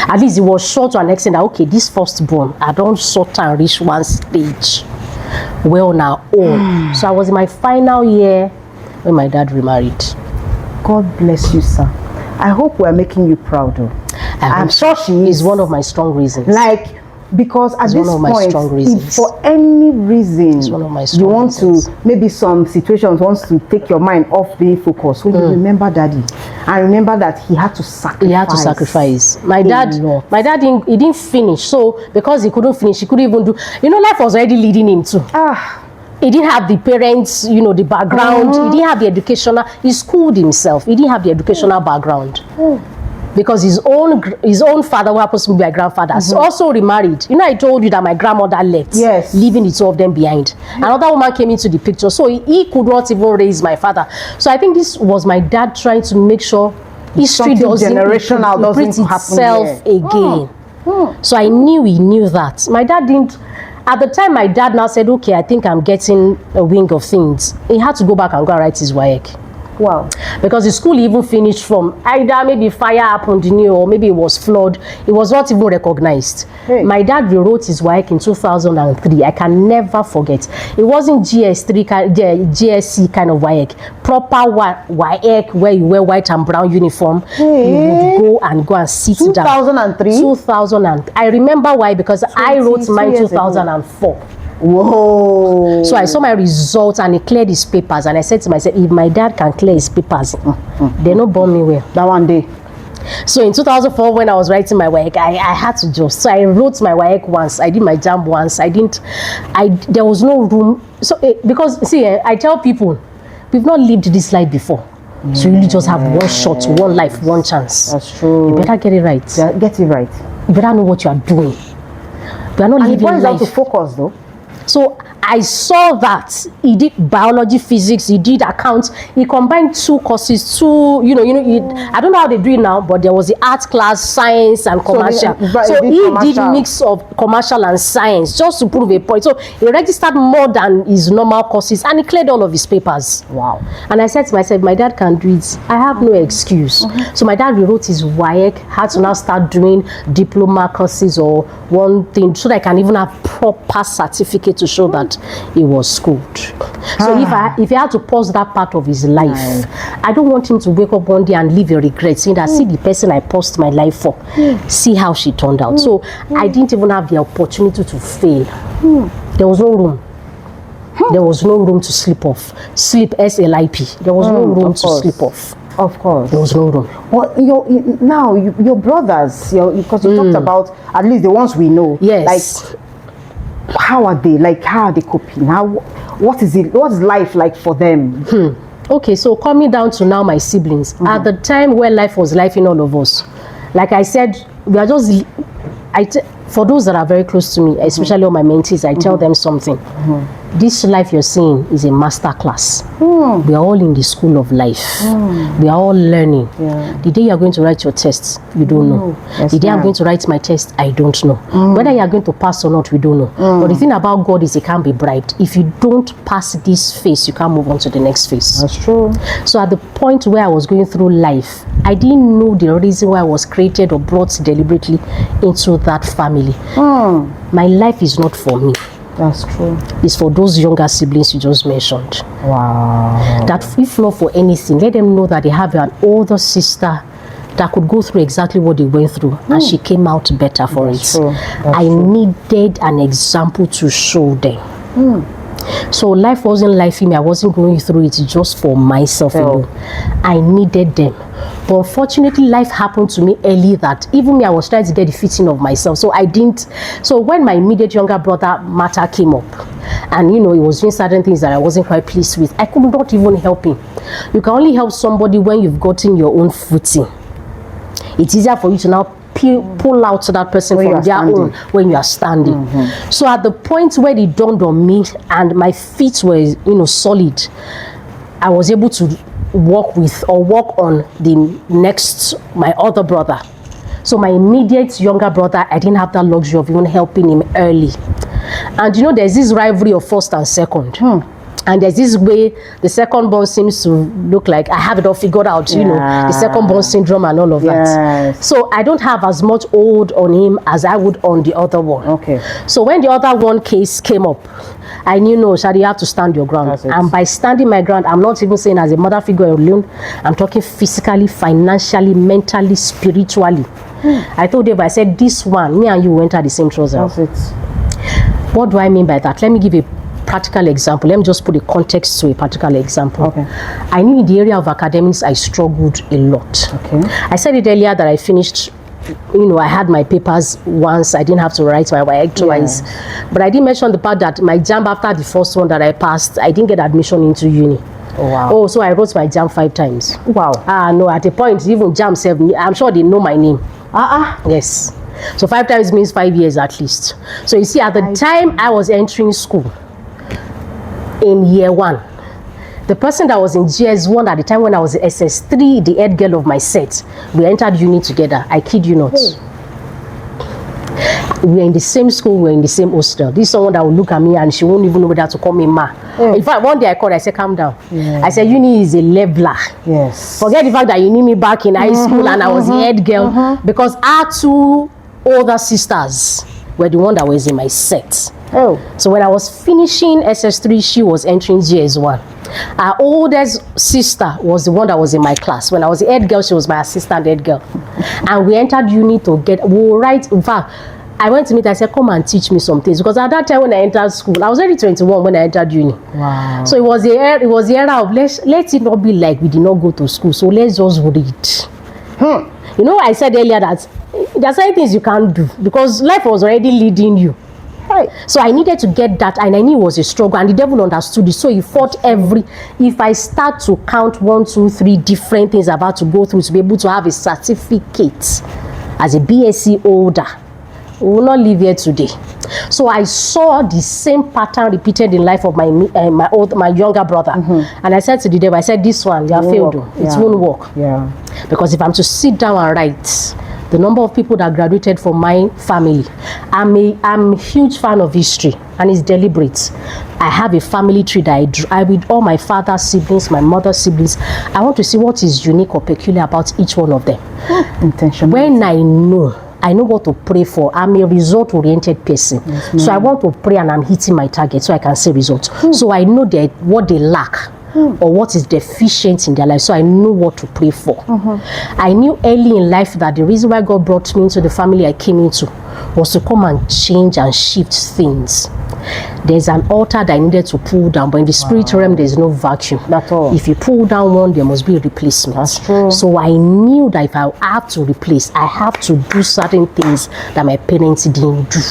At least it was sure to an extent that, okay, this firstborn, I don't sort and reach one stage well on our own. So I was in my final year when my dad remarried. God bless you, sir. I hope we're making you proud. I'm sure she is. It's one of my strong reasons. Like, because at this point, if for any reason you want to, maybe some situations wants to take your mind off being focused, when you remember daddy, and remember that he had to sacrifice. My dad didn't finish. So because he couldn't finish, he couldn't even do, life was already leading him to. He didn't have the parents, the background. He didn't have the educational. He schooled himself. He didn't have the educational background. because his own father, who happens to be my grandfather, also remarried. You know, I told you that my grandmother left, yes, leaving the two of them behind. Another woman came into the picture, so he could not even raise my father. So I think this was my dad trying to make sure history doesn't repeat itself again. So I knew he knew that. My dad didn't. At the time, my dad now said, okay, I think I'm getting a wing of things. He had to go back and go and write his WAEC. Wow. Because the school even finished from either maybe fire happened or maybe it was flood. It was not even recognized. Hey. My dad rewrote his WAEC in 2003. I can never forget. It wasn't GSC kind of WAEC. Proper WAEC where you wear white and brown uniform. Hey. You would go and sit 2003? down. 2003. I remember why, because I wrote mine 2004. Whoa. So I saw my results and he cleared his papers, and I said to myself, if my dad can clear his papers, they don't burn me well. That one day. So in 2004, when I was writing my WAEC, I had to just, so I wrote my WAEC once, I did my JAMB once, there was no room. So because see, I tell people, we've not lived this life before. So you really just have one shot, one life, one chance. That's true. You better get it right. Yeah, get it right. You better know what you are doing. We are not living life. How to focus though. So I saw that he did biology, physics, he did accounts. He combined two courses, I don't know how they do it now, but there was the art class, science and commercial. So he did mix of commercial and science just to prove a point. So he registered more than his normal courses and he cleared all of his papers. Wow. And I said to myself, my dad can do it. I have no excuse. So my dad rewrote his WAEC, had to now start doing diploma courses or one thing so that I can even have proper certificate to show that he was schooled. So if he had to pause that part of his life, I don't want him to wake up one day and leave a regret, saying that see the person I paused my life for, see how she turned out. So I didn't even have the opportunity to fail. There was no room. There was no room to slip off. Sleep, S-L-I-P. There was no room to slip off. Of course. There was no room. Well, your brothers, because you talked about at least the ones we know. Yes. Like, how are they? Like, how are they coping? What is life like for them? Okay, so coming down to now my siblings. At the time where life was life in all of us, like I said, we are just, for those that are very close to me, especially all my mentees, I tell them something. This life you're seeing is a master class. We are all in the school of life. We are all learning. The day you are going to write your test, you don't know. The day I'm going to write my test, I don't know. Whether you are going to pass or not, we don't know. But the thing about God is he can't be bribed. If you don't pass this phase, you can't move on to the next phase. That's true. So at the point where I was going through life, I didn't know the reason why I was created or brought deliberately into that family. My life is not for me. That's true. It's for those younger siblings you just mentioned. Wow. That if not for anything, let them know that they have an older sister that could go through exactly what they went through, and she came out better for it. I needed an example to show them. So life wasn't life for me. I wasn't going through it just for myself alone. I needed them. But unfortunately, life happened to me early that even me, I was trying to get the fitting of myself. So I didn't. So when my immediate younger brother matter came up, and he was doing certain things that I wasn't quite pleased with, I could not even help him. You can only help somebody when you've gotten your own footing. It's easier for you to now pull out that person from their own when you are standing. So at the point where it dawned on me and my feet were solid, I was able to work on my other brother. So my immediate younger brother, I didn't have that luxury of even helping him early. And there's this rivalry of first and second. And there's this way the second born seems to look like I have it all figured out, the second born syndrome and all of that. So I don't have as much hold on him as I would on the other one. Okay. So when the other one case came up, I knew, no, Shadi, you have to stand your ground. And by standing my ground, I'm not even saying as a mother figure alone. I'm talking physically, financially, mentally, spiritually. I told Dave, I said, this one, me and you enter the same trouser. That's it. What do I mean by that? Let me give a practical example. Let me just put a context to a practical example. Okay. I knew in the area of academics, I struggled a lot. Okay. I said it earlier that I finished, I had my papers once. I didn't have to write my WAEC twice. But I didn't mention the part that my JAMB after the first one that I passed, I didn't get admission into uni. Oh, wow. Oh, so I wrote my JAM 5 times. Wow. No, at a point, even JAM 7, I'm sure they know my name. Uh-uh. Yes. So 5 times means 5 years at least. So you see, at the time I was entering school, in year 1, the person that was in GS1 at the time when I was in SS3, the head girl of my set, we entered uni together. I kid you not. We were in the same school, we were in the same hostel. This is someone that will look at me and she won't even know whether to call me ma. In fact, one day I called, I said, calm down. I said, uni is a leveler. Yes. Forget the fact that you knew me back in high school and I was the head girl, because our 2 older sisters were the one that was in my set. Oh. So when I was finishing SS3, she was entering GS1. Our oldest sister was the one that was in my class. When I was the head girl, she was my assistant head girl. And we entered uni together. We will write, in fact, I went to meet her, I said, come and teach me some things. Because at that time when I entered school, I was already 21 when I entered uni. Wow. So it was the era of, let it not be like we did not go to school. So let's just read. You know, I said earlier that there are certain things you can't do because life was already leading you. Right. So I needed to get that, and I knew it was a struggle, and the devil understood it. So he fought if I start to count 1, 2, 3 different things about to go through to be able to have a certificate as a BSc holder, we will not live here today. So I saw the same pattern repeated in life of my younger brother, and I said to the devil, I said, this one, you have failed. It won't work. Yeah. Because if I'm to sit down and write the number of people that graduated from my family, I'm a huge fan of history, and it's deliberate. I have a family tree that I drew. I with all my father's siblings, my mother's siblings. I want to see what is unique or peculiar about each one of them. Intention. When I know what to pray for. I'm a result-oriented person. Yes, so I want to pray and I'm hitting my target so I can see results. So I know that what they lack or what is deficient in their life. So I know what to pray for. I knew early in life that the reason why God brought me into the family I came into was to come and change and shift things. There's an altar that I needed to pull down, but in the spiritual realm, there's no vacuum. At all. If you pull down one, there must be a replacement. That's true. So I knew that if I have to replace, I have to do certain things that my parents didn't do.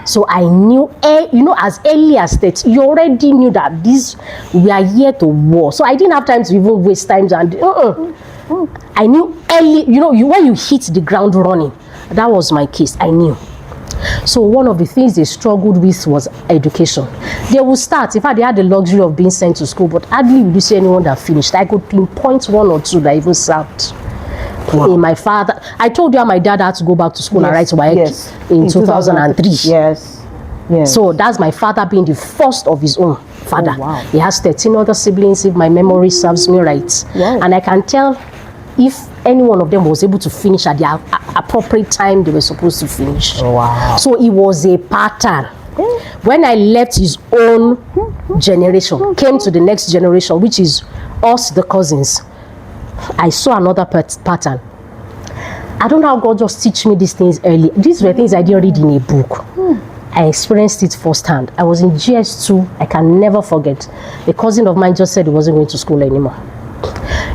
So I knew, as early as that, you already knew that we are here to war. So I didn't have time to even waste time. And I knew early, when you hit the ground running, that was my case. I knew. So one of the things they struggled with was education. They would start. In fact, they had the luxury of being sent to school, but hardly would you see anyone that finished. I could pinpoint 1 or 2 that even served. Wow. My father, I told you how my dad had to go back to school and write WAEC in 2003. Yes. So that's my father being the first of his own father. Oh, wow. He has 13 other siblings, if my memory serves me right. Wow. And I can tell if any one of them was able to finish at the appropriate time they were supposed to finish. Oh, wow. So it was a pattern. When I left his own generation, came to the next generation, which is us, the cousins, I saw another pattern. I don't know how God just teach me these things early. These were things I didn't read in a book. I experienced it firsthand. I was in GS2. I can never forget. A cousin of mine just said he wasn't going to school anymore.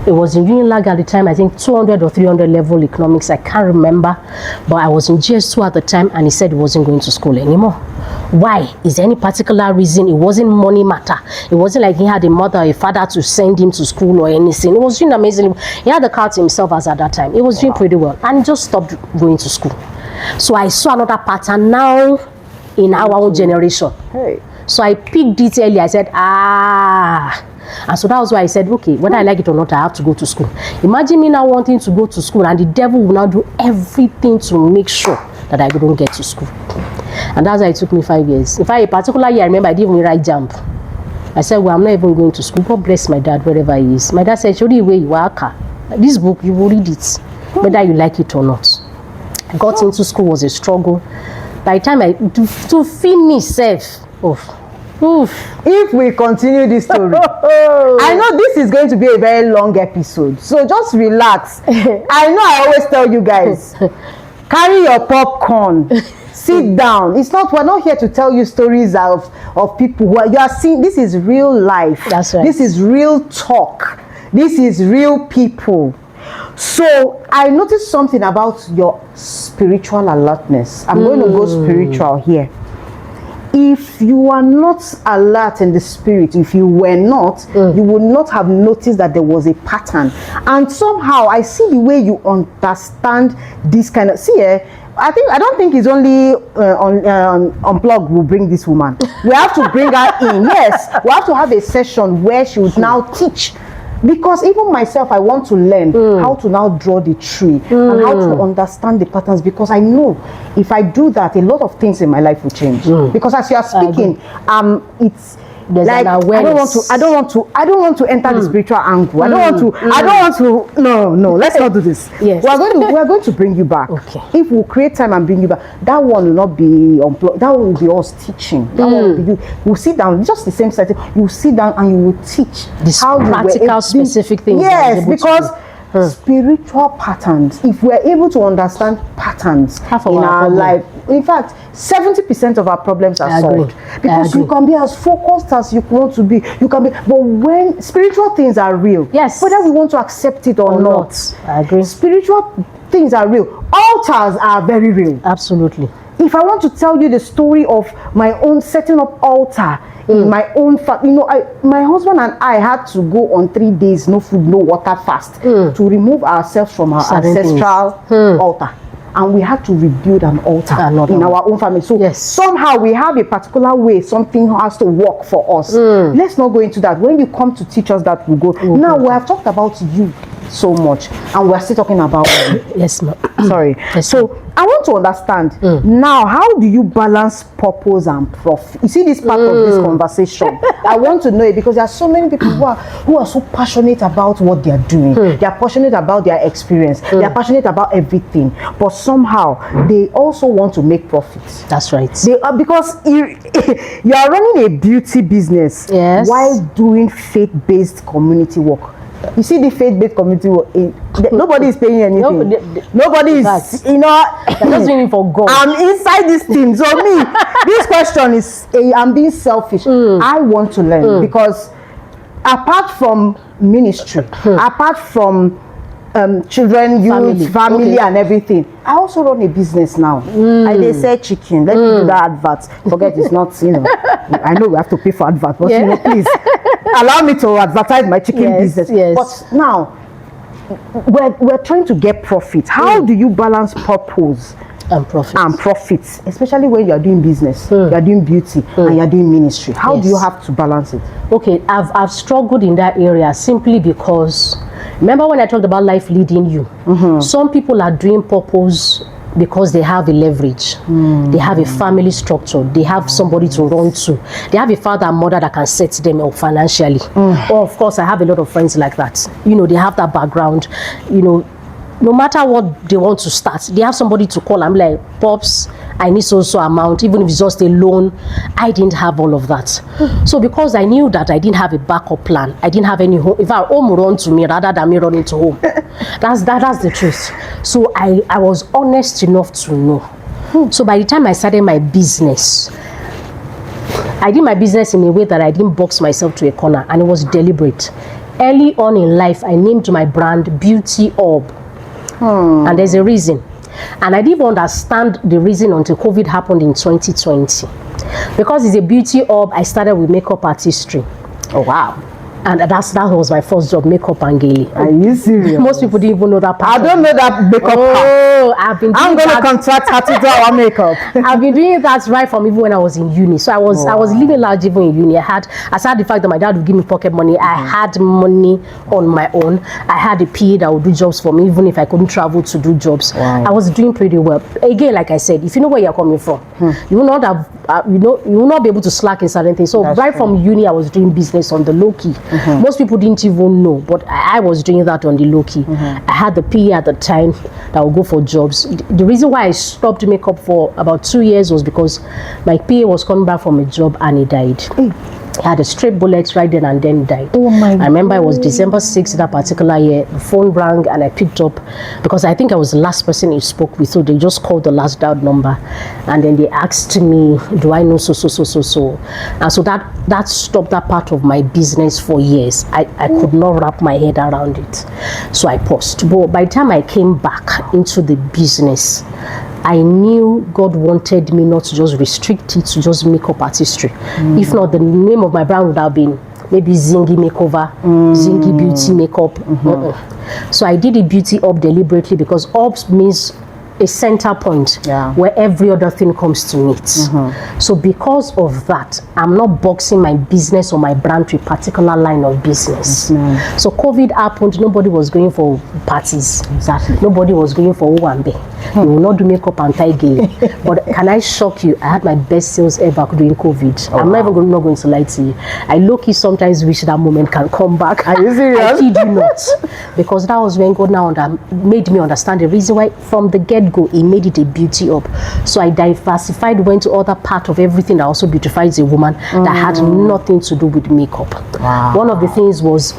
It was in Unilag at the time, I think 200 or 300 level economics. I can't remember. But I was in GS2 at the time and he said he wasn't going to school anymore. Why? Is there any particular reason? It wasn't money matter. It wasn't like he had a mother or a father to send him to school or anything. It was doing amazing. He had the car to himself as at that time. He was doing pretty well and just stopped going to school. So I saw another pattern now in our own generation. So I picked it early. I said, and so that was why I said, okay, whether I like it or not, I have to go to school. Imagine me now wanting to go to school and the devil will now do everything to make sure that I don't get to school. And that's why it took me 5 years. In fact, a particular year, I remember I didn't even write JAMB. I said, well, I'm not even going to school. God bless my dad, wherever he is. My dad said, show the way you are. This book, you will read it, whether you like it or not. I got into school was a struggle. By the time to finish safe, if we continue this story, I know this is going to be a very long episode, so just relax. I know I always tell you guys, carry your popcorn, sit down. We're not here to tell you stories of people who you are seeing. This is real life. That's right. This is real talk. This is real people. So I noticed something about your spiritual alertness. I'm going to go spiritual here. if you are not alert in the spirit, if you were not, you would not have noticed that there was a pattern. And somehow I see the way you understand this kind of, I don't think it's only Unplugged will bring this woman. We have to bring her in. Yes, we have to have a session where she would now teach. Because even myself, I want to learn how to now draw the tree and how to understand the patterns, because I know if I do that, a lot of things in my life will change. Because as you are speaking, it's there's like I don't want to enter the spiritual angle. I don't want to. No, let's not do this. Yes. We are going to bring you back. Okay. If we create time and bring you back, that one will not be Unplugged. That one will be us teaching. That one will be you. We'll sit down, just the same setting. You sit down and you will teach this practical, specific things. Yes, because spiritual patterns. If we're able to understand patterns in our life, in fact, 70% of our problems are solved. Because you can be as focused as you want to be. You can be, but when spiritual things are real, yes, whether we want to accept it or not, I agree. Spiritual things are real. Altars are very real. Absolutely. If I want to tell you the story of my own setting up altar in my own my husband and I had to go on 3 days, no food, no water fast to remove ourselves from our ancestral altar. And we had to rebuild an altar in our own family. So somehow we have a particular way something has to work for us. Let's not go into that. When you come to teach us that, we go. Now we have talked about you so much, and we're still talking about yes, ma'am. Sorry. Yes, so I want to understand now, how do you balance purpose and profit? You see this part of this conversation. I want to know it because there are so many people who are so passionate about what they are doing. They are passionate about their experience. They are passionate about everything, but somehow they also want to make profits. That's right. They are, because you are running a beauty business while doing faith-based community work. You see the faith-based community work, nobody is paying anything. Nobody is, they're just doing it for God. I'm inside this team. So me, this question is, I'm being selfish. I want to learn because apart from ministry, apart from children, youth, family and everything, I also run a business now. They sell chicken. Let me do that advert. Forget it's not, I know we have to pay for advert, but please allow me to advertise my chicken business. But now we're trying to get profit. How do you balance purpose and profits, especially when you are doing business, you are doing beauty, and you are doing ministry? How do you have to balance it? Okay, I've struggled in that area simply because, remember when I talked about life leading you? Some people are doing purpose because they have a leverage, they have a family structure, they have somebody to run to, they have a father and mother that can set them up financially. Or of course, I have a lot of friends like that. They have that background. No matter what they want to start, they have somebody to call. I'm like, Pops, I need so amount, even if it's just a loan. I didn't have all of that. So because I knew that I didn't have a backup plan, I didn't have any home. If our home would run to me rather than me running to home. That's the truth. So I was honest enough to know. So by the time I started my business, I did my business in a way that I didn't box myself to a corner, and it was deliberate. Early on in life, I named my brand Beauty Orb. And there's a reason. And I didn't understand the reason until COVID happened in 2020. Because it's a beauty orb, I started with makeup artistry. Oh, wow. And that was my first job, makeup and gaily. Are you serious? Most people didn't even know that part. I don't know that makeup part. I'm going to contract her to do our makeup. I've been doing that right from even when I was in uni. So I was living large even in uni. Aside the fact that my dad would give me pocket money, I had money on my own. I had a PA that would do jobs for me, even if I couldn't travel to do jobs. Wow. I was doing pretty well. Again, like I said, if you know where you're coming from, you will not have, you will not be able to slack in certain things. So from uni, I was doing business on the low key. Most people didn't even know, but I was doing that on the low key. I had the PA at the time that would go for jobs. The reason why I stopped makeup for about 2 years was because my PA was coming back from a job and he died. He had a straight bullet right then and then died. Oh my God. I remember it was December 6th that particular year. The phone rang and I picked up because I think I was the last person he spoke with. So they just called the last dialed number and then they asked me, do I know so. And so that stopped that part of my business for years. I could not wrap my head around it. So I paused. But by the time I came back into the business, I knew God wanted me not to just restrict it to just makeup artistry. If not, the name of my brand would have been maybe Zingy Makeover, Zingy Beauty Makeup. So I did a beauty up deliberately because up means a center point where every other thing comes to meet. So because of that, I'm not boxing my business or my brand to a particular line of business. So COVID happened, nobody was going for parties. Exactly. Nobody was going for Owambe. You will not do makeup and tie gele. But can I shock you? I had my best sales ever during COVID. I'm not going to lie to you. I low-key sometimes wish that moment can come back. Are you serious? I kid you not. Because that was when God now made me understand the reason why from the get-go he made it a beauty up. So I diversified, went to other part of everything that also beautifies a woman that had nothing to do with makeup. One of the things was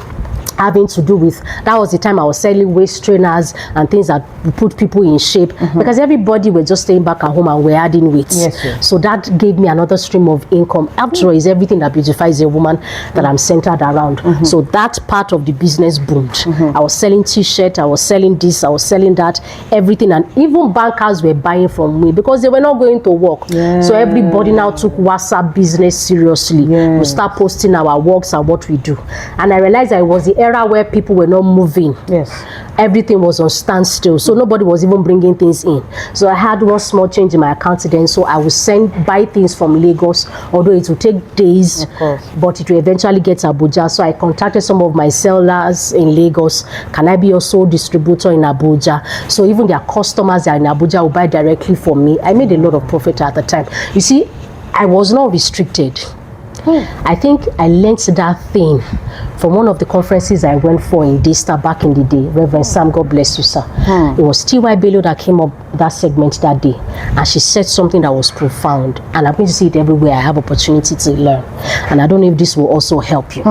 having to do with, that was the time I was selling waist trainers and things that put people in shape because everybody were just staying back at home and we're adding weight. So that gave me another stream of income. After all, is everything that beautifies a woman that I'm centered around. So that part of the business boomed. I was selling t-shirts, I was selling this, I was selling that, everything, and even bankers were buying from me because they were not going to work. So everybody now took WhatsApp business seriously. We start posting our works and what we do. And I realized I was the era where people were not moving. Everything was on standstill, so nobody was even bringing things in. So I had one small change in my account then, so I would buy things from Lagos, although it would take days, but it will eventually get to Abuja. So I contacted some of my sellers in Lagos. Can I be your sole distributor in Abuja? So even their customers that are in Abuja will buy directly from me. I made a lot of profit at the time. You see, I was not restricted. I think I learned that thing from one of the conferences I went for in Daystar back in the day. Reverend Sam, God bless you, sir. It was T.Y. Bello that came up that segment that day, and she said something that was profound, and I'm going to see it everywhere I have opportunity to learn, and I don't know if this will also help you.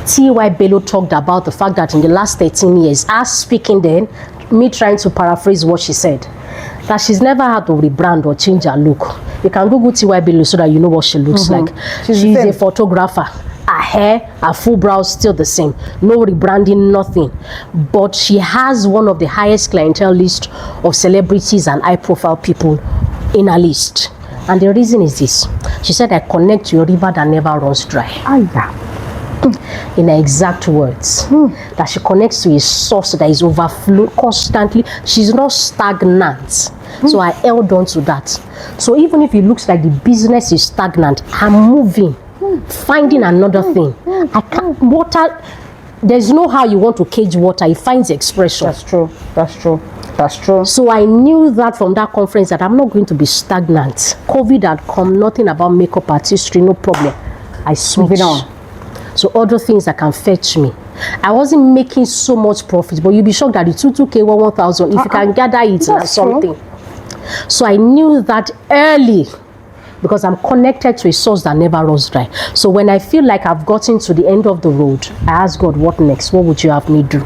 T.Y. Bello talked about the fact that in the last 13 years, us speaking then, me trying to paraphrase what she said, that she's never had to rebrand or change her look. You can Google T.Y. Bello so that you know what she looks like. She's a photographer. Her hair, her full brow still the same. No rebranding, nothing. But she has one of the highest clientele list of celebrities and high-profile people in her list. And the reason is this. She said, I connect to a river that never runs dry. In her exact words, that she connects to a source that is overflowing constantly. She's not stagnant. So I held on to that. So even if it looks like the business is stagnant, I'm moving, finding another thing. I can't, water, there's no how you want to cage water. It finds expression. That's true. That's true. That's true. So I knew that from that conference that I'm not going to be stagnant. COVID had come, nothing about makeup artistry, no problem. I switched. Moving on. So other things that can fetch me. I wasn't making so much profit, but you'll be shocked that the 2K, 1,000, if you can gather it, that's something. So I knew that early because I'm connected to a source that never runs dry. So when I feel like I've gotten to the end of the road, I ask God, what next? What would you have me do?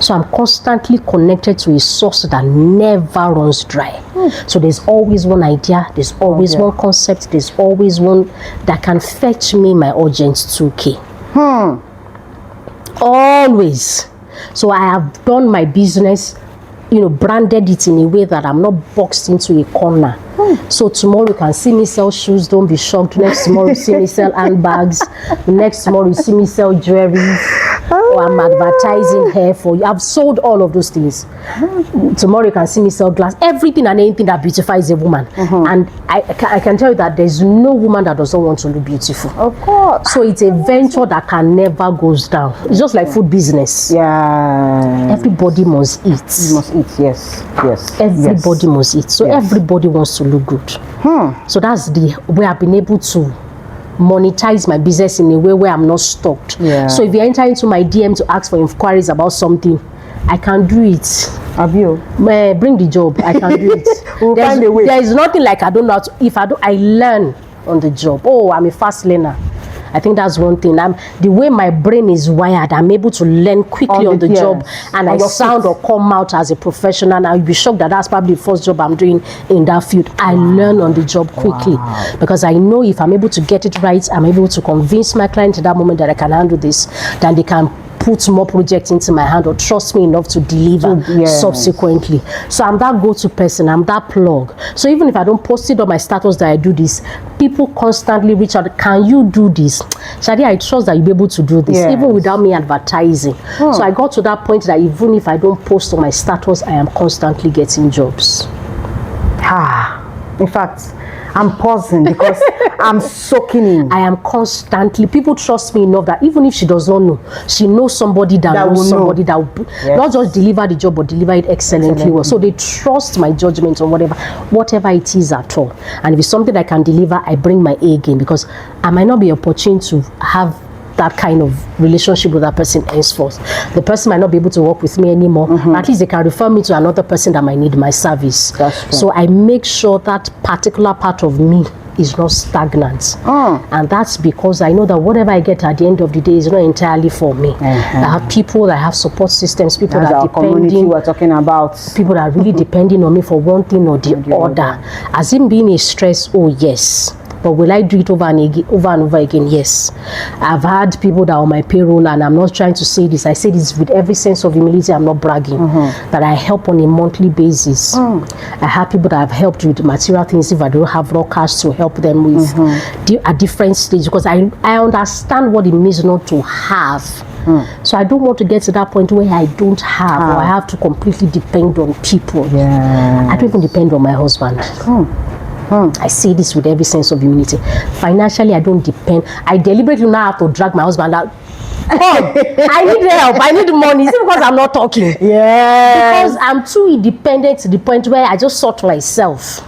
So I'm constantly connected to a source that never runs dry. So there's always one idea, there's always one concept, there's always one that can fetch me my urgent 2K. Always. So I have done my business, branded it in a way that I'm not boxed into a corner. So tomorrow you can see me sell shoes, don't be shocked. Next tomorrow you see me sell handbags. Next tomorrow you see me sell jewelry. Or I'm advertising hair for you. I've sold all of those things. Tomorrow you can see me sell glass. Everything and anything that beautifies a woman. And I can tell you that there's no woman that doesn't want to look beautiful. Of course. So it's a venture that can never goes down. It's just like food business. Everybody must eat. You must eat, yes. Everybody must eat. So everybody wants to look good. So that's the way I've been able to monetize my business in a way where I'm not stocked. So if you enter into my DM to ask for inquiries about something, I can do it. Have you? Bring the job. I can do it. Find a way. There is nothing like I don't know how to, if I do, I learn on the job. I'm a fast learner. I think that's one thing. The way my brain is wired, I'm able to learn quickly on the job, and I sound or come out as a professional. And I'll be shocked that that's probably the first job I'm doing in that field. I learn on the job quickly because I know if I'm able to get it right, I'm able to convince my client at that moment that I can handle this, then they can put more projects into my hand or trust me enough to deliver subsequently. So I'm that go-to person, I'm that plug. So even if I don't post it on my status that I do this, people constantly reach out, can you do this? Shadi, I trust that you'll be able to do this, even without me advertising. So I got to that point that even if I don't post on my status, I am constantly getting jobs. In fact, I'm pausing because I'm soaking in. I am constantly, people trust me enough that even if she does not know, she knows somebody that knows somebody that will not just deliver the job, but deliver it excellently well. So they trust my judgment on whatever it is at all. And if it's something I can deliver, I bring my A game, because I might not be opportune to have that kind of relationship with that person henceforth. The person might not be able to work with me anymore. At least they can refer me to another person that might need my service. That's true. So I make sure that particular part of me is not stagnant. And that's because I know that whatever I get at the end of the day is not entirely for me. I have people that have support systems, people that are community we're talking about. People that are really depending on me for one thing or the other. As in being a stress, oh yes. But will I do it over and over again? Yes. I've had people that are on my payroll, and I'm not trying to say this. I say this with every sense of humility. I'm not bragging. That I help on a monthly basis. I have people that I've helped with material things if I don't have raw cash to help them with at different stages, because I understand what it means not to have. So I don't want to get to that point where I don't have or I have to completely depend on people. I don't even depend on my husband. I say this with every sense of humility. Financially, I don't depend. I deliberately now have to drag my husband out. I need help. I need money. It's because I'm not talking. Because I'm too independent to the point where I just sort myself.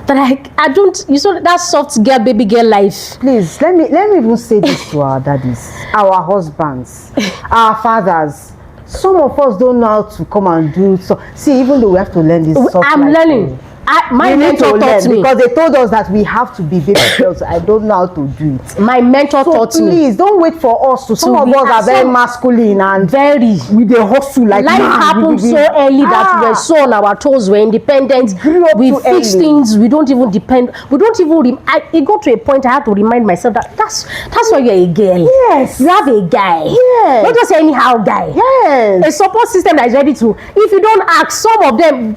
That I don't. You saw that soft girl, baby girl life. Please let me even say this to our daddies, our husbands, our fathers. Some of us don't know how to come and do so. See, even though we have to learn this soft life. I'm learning. My mentor taught me, because they told us that we have to be baby girls. I don't know how to do it. My mentor taught me. Please don't wait for us to. Some of us are very masculine and very with the hustle like life happened so early that we were so on our toes. We're independent. We fix things. We don't even depend. We don't even. It got to a point I had to remind myself that that's why you're a girl. Yes, you have a guy. Yes, not just anyhow guy. Yes, a support system that is ready to. If you don't ask, some of them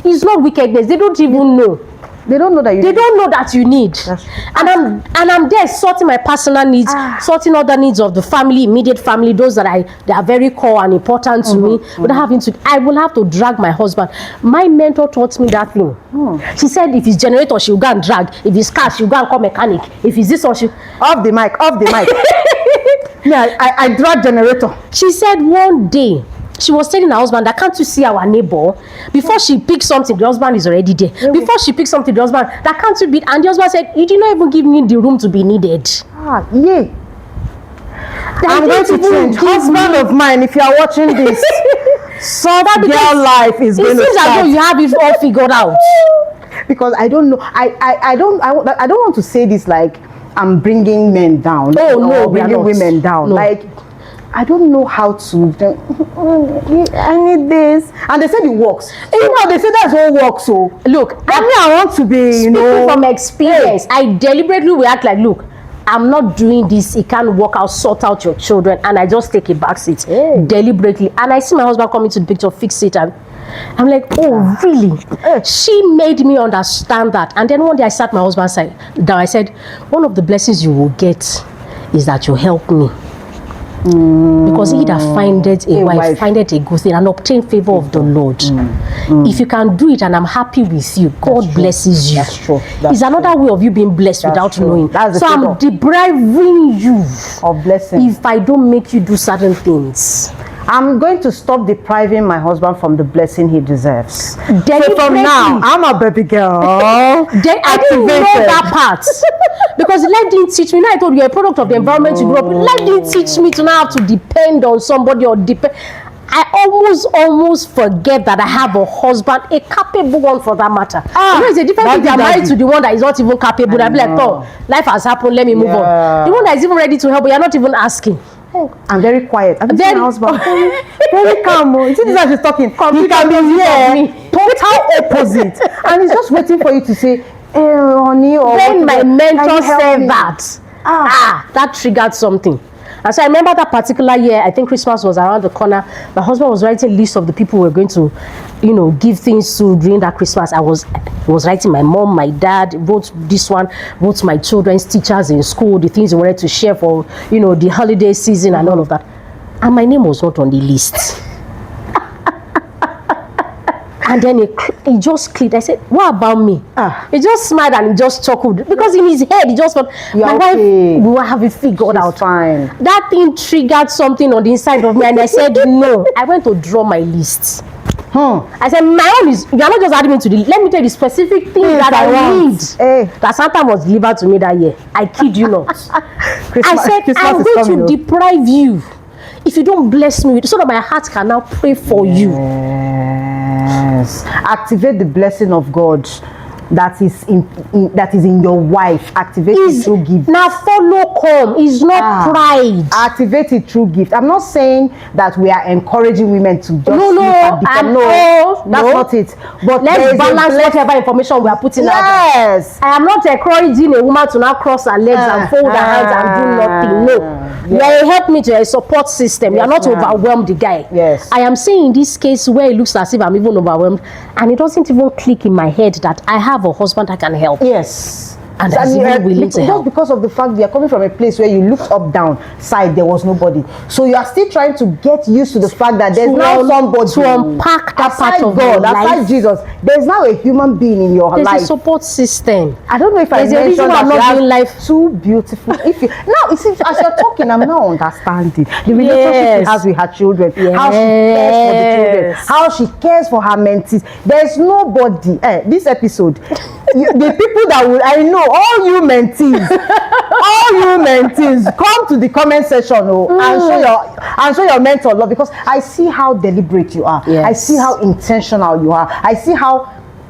it's not wickedness. They don't even know. They don't know that you. They don't know that you need. And I'm there sorting my personal needs, sorting other needs of the family, immediate family, those that are very core and important to me. Without having to, I will have to drag my husband. My mentor taught me that thing. She said, if it's generator, she'll go and drag. If it's car, she'll go and call mechanic. If it's this or she off the mic. Yeah, I drag generator. She said one day. She was telling her husband that, can't you see our neighbor? Before she picks something, the husband is already there. Before she picks something, the husband, that can't you be? And the husband said, you did not even give me the room to be needed. I'm going to change. Husband of mine, if you are watching this, soft girl life is going to start. It seems as though you have it all figured out. Because I don't know. I don't want to say this like I'm bringing men down. Oh no, bringing women down. No. Like, I don't know how to. I need this, and they said it works. They say that's all works. So look, I want to be, speaking from experience. I deliberately will act like, look, I'm not doing this. It can't work out. Sort out your children, and I just take a back seat deliberately. And I see my husband come into the picture, fix it, and I'm like, oh really? She made me understand that. And then one day I sat my husband's side down. I said, one of the blessings you will get is that you help me. Because he that findeth a wife findeth a good thing and obtain favor of the Lord. If you can do it and I'm happy with you, God blesses you. That's true. It's another way of you being blessed without knowing. So I'm depriving you of blessing if I don't make you do certain things. I'm going to stop depriving my husband from the blessing he deserves. So from now, I'm a baby girl. I didn't know that part. Because life didn't teach me. Now I told you, you're a product of the environment you grew up in. Life didn't teach me to now have to depend on somebody or depend. I almost forget that I have a husband, a capable one for that matter. It's a difference if you're married to the one that is not even capable. I'd be like, oh, life has happened, let me move on. The one that is even ready to help, but you're not even asking. I'm very quiet. I'm very husband. Very calm. You see this as he's talking. He can be here, total opposite, and he's just waiting for you to say, "Hey, honey." Or when my mentor said that, that triggered something. And so I remember that particular year, I think Christmas was around the corner. My husband was writing a list of the people we were going to, give things to during that Christmas. I was writing my mom, my dad, wrote this one, wrote my children's teachers in school, the things we wanted to share for, the holiday season and all of that. And my name was not on the list. And then he just clicked. I said, what about me? He just smiled and he just chuckled. Because in his head, he just thought, my wife will have it figured out. Fine. That thing triggered something on the inside of me. And I said, no. I went to draw my list. I said, my own is, you are not just adding me to the, let me tell you the specific things that I need. That Santa was delivered to me that year. I kid you not. I said, I'm going to deprive you if you don't bless me, so that my heart can now pray for you. Yes. Activate the blessing of God that is in your wife. Activate it through gift. Now follow come is not pride. Activate it through gift. I'm not saying that we are encouraging women to just that's not it. But let's balance whatever information we are putting out there. Yes. I am not encouraging a woman to now cross her legs and fold her hands and do nothing. No. You are a help me to a support system. You are not overwhelmed the guy. Yes. I am saying in this case where it looks as if I'm even overwhelmed, and it doesn't even click in my head that I have a husband that can help. Yes. And that's even willing to help. Just because of the fact you are coming from a place where you looked up, down, side, there was nobody. So you are still trying to get used to the fact that there's now somebody to unpack that part of God, your life. aside Jesus, there's now a human being in your life. There's a support system. I don't know if I mentioned that not doing life too beautiful. If you now, you see, as you're talking, I'm now understanding the relationship she has with her children, how she cares for the children, how she cares for her mentees. There's nobody. This episode, the people that will, I know, all you mentees, come to the comment section and show your mentor love, because I see how deliberate you are. I see how intentional you are. I see how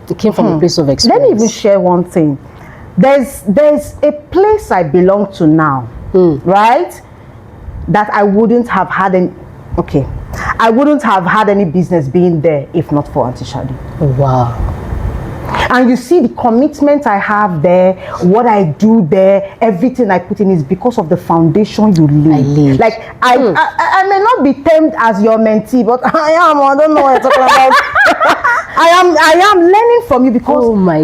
it came from a place of experience. Let me even share one thing. There's a place I belong to now, right? That I wouldn't have had I wouldn't have had any business being there if not for Auntie Shade. Wow. And you see the commitment I have there, what I do there, everything I put in is because of the foundation you lay. Like I may not be termed as your mentee, but I don't know what you're talking about. I am learning from you because